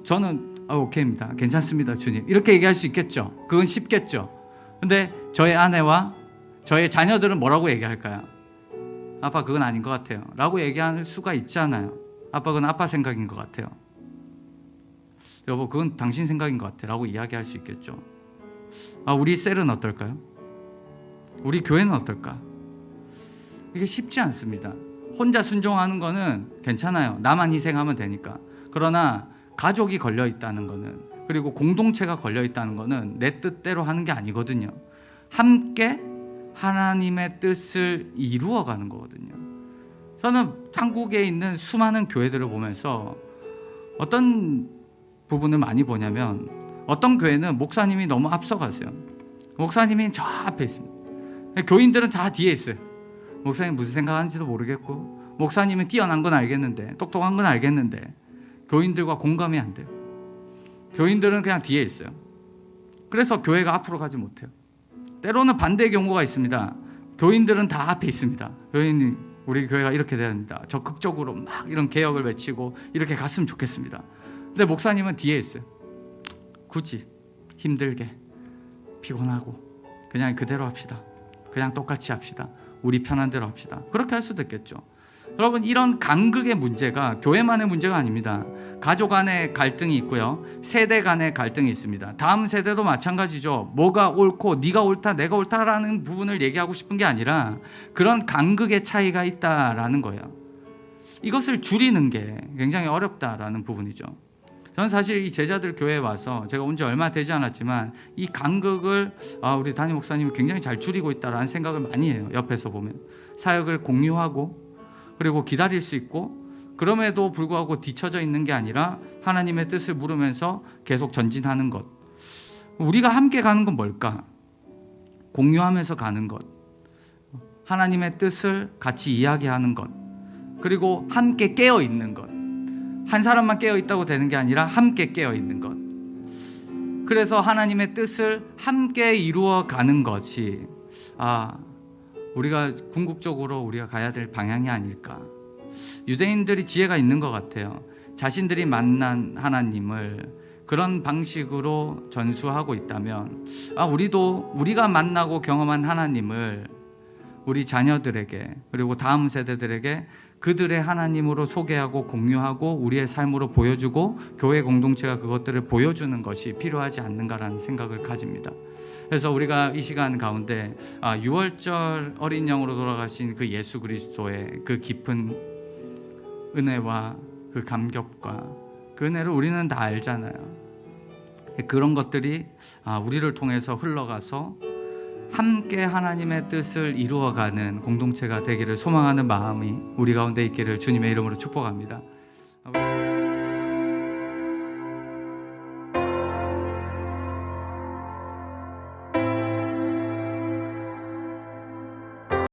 저는 오케이입니다. 괜찮습니다 주님, 이렇게 얘기할 수 있겠죠. 그건 쉽겠죠. 근데 저의 아내와 저의 자녀들은 뭐라고 얘기할까요? 아빠 그건 아닌 것 같아요 라고 얘기할 수가 있잖아요. 아빠 그건 아빠 생각인 것 같아요. 여보 그건 당신 생각인 것 같아 라고 이야기할 수 있겠죠. 우리 셀은 어떨까요? 우리 교회는 어떨까? 이게 쉽지 않습니다. 혼자 순종하는 거는 괜찮아요. 나만 희생하면 되니까. 그러나 가족이 걸려 있다는 거는, 그리고 공동체가 걸려 있다는 거는 내 뜻대로 하는 게 아니거든요. 함께 하나님의 뜻을 이루어가는 거거든요. 저는 한국에 있는 수많은 교회들을 보면서 어떤 부분을 많이 보냐면, 어떤 교회는 목사님이 너무 앞서가세요. 목사님이 저 앞에 있습니다. 교인들은 다 뒤에 있어요. 목사님 무슨 생각하는지도 모르겠고, 목사님은 뛰어난 건 알겠는데, 똑똑한 건 알겠는데 교인들과 공감이 안 돼요. 교인들은 그냥 뒤에 있어요. 그래서 교회가 앞으로 가지 못해요. 때로는 반대의 경우가 있습니다. 교인들은 다 앞에 있습니다. 교인이 우리 교회가 이렇게 돼야 됩니다. 적극적으로 막 이런 개혁을 외치고 이렇게 갔으면 좋겠습니다. 근데 목사님은 뒤에 있어요. 굳이 힘들게 피곤하고 그냥 그대로 합시다. 그냥 똑같이 합시다. 우리 편한 대로 합시다. 그렇게 할 수도 있겠죠. 여러분, 이런 간극의 문제가 교회만의 문제가 아닙니다. 가족 간의 갈등이 있고요, 세대 간의 갈등이 있습니다. 다음 세대도 마찬가지죠. 뭐가 옳고 네가 옳다 내가 옳다라는 부분을 얘기하고 싶은 게 아니라 그런 간극의 차이가 있다라는 거예요. 이것을 줄이는 게 굉장히 어렵다라는 부분이죠. 저는 사실 이 제자들 교회에 와서 제가 온 지 얼마 되지 않았지만 이 간극을 우리 담임 목사님이 굉장히 잘 줄이고 있다라는 생각을 많이 해요. 옆에서 보면 사역을 공유하고 그리고 기다릴 수 있고, 그럼에도 불구하고 뒤처져 있는 게 아니라 하나님의 뜻을 물으면서 계속 전진하는 것. 우리가 함께 가는 건 뭘까? 공유하면서 가는 것, 하나님의 뜻을 같이 이야기하는 것, 그리고 함께 깨어 있는 것. 한 사람만 깨어 있다고 되는 게 아니라 함께 깨어 있는 것. 그래서 하나님의 뜻을 함께 이루어 가는 것이 우리가 궁극적으로 우리가 가야 될 방향이 아닐까. 유대인들이 지혜가 있는 것 같아요. 자신들이 만난 하나님을 그런 방식으로 전수하고 있다면 우리도 우리가 만나고 경험한 하나님을 우리 자녀들에게 그리고 다음 세대들에게 그들의 하나님으로 소개하고 공유하고 우리의 삶으로 보여주고 교회 공동체가 그것들을 보여주는 것이 필요하지 않는가라는 생각을 가집니다. 그래서 우리가 이 시간 가운데 유월절 어린 양으로 돌아가신 그 예수 그리스도의 그 깊은 은혜와 그 감격과 그 은혜를 우리는 다 알잖아요. 그런 것들이 우리를 통해서 흘러가서 함께 하나님의 뜻을 이루어가는 공동체가 되기를 소망하는 마음이 우리 가운데 있기를 주님의 이름으로 축복합니다.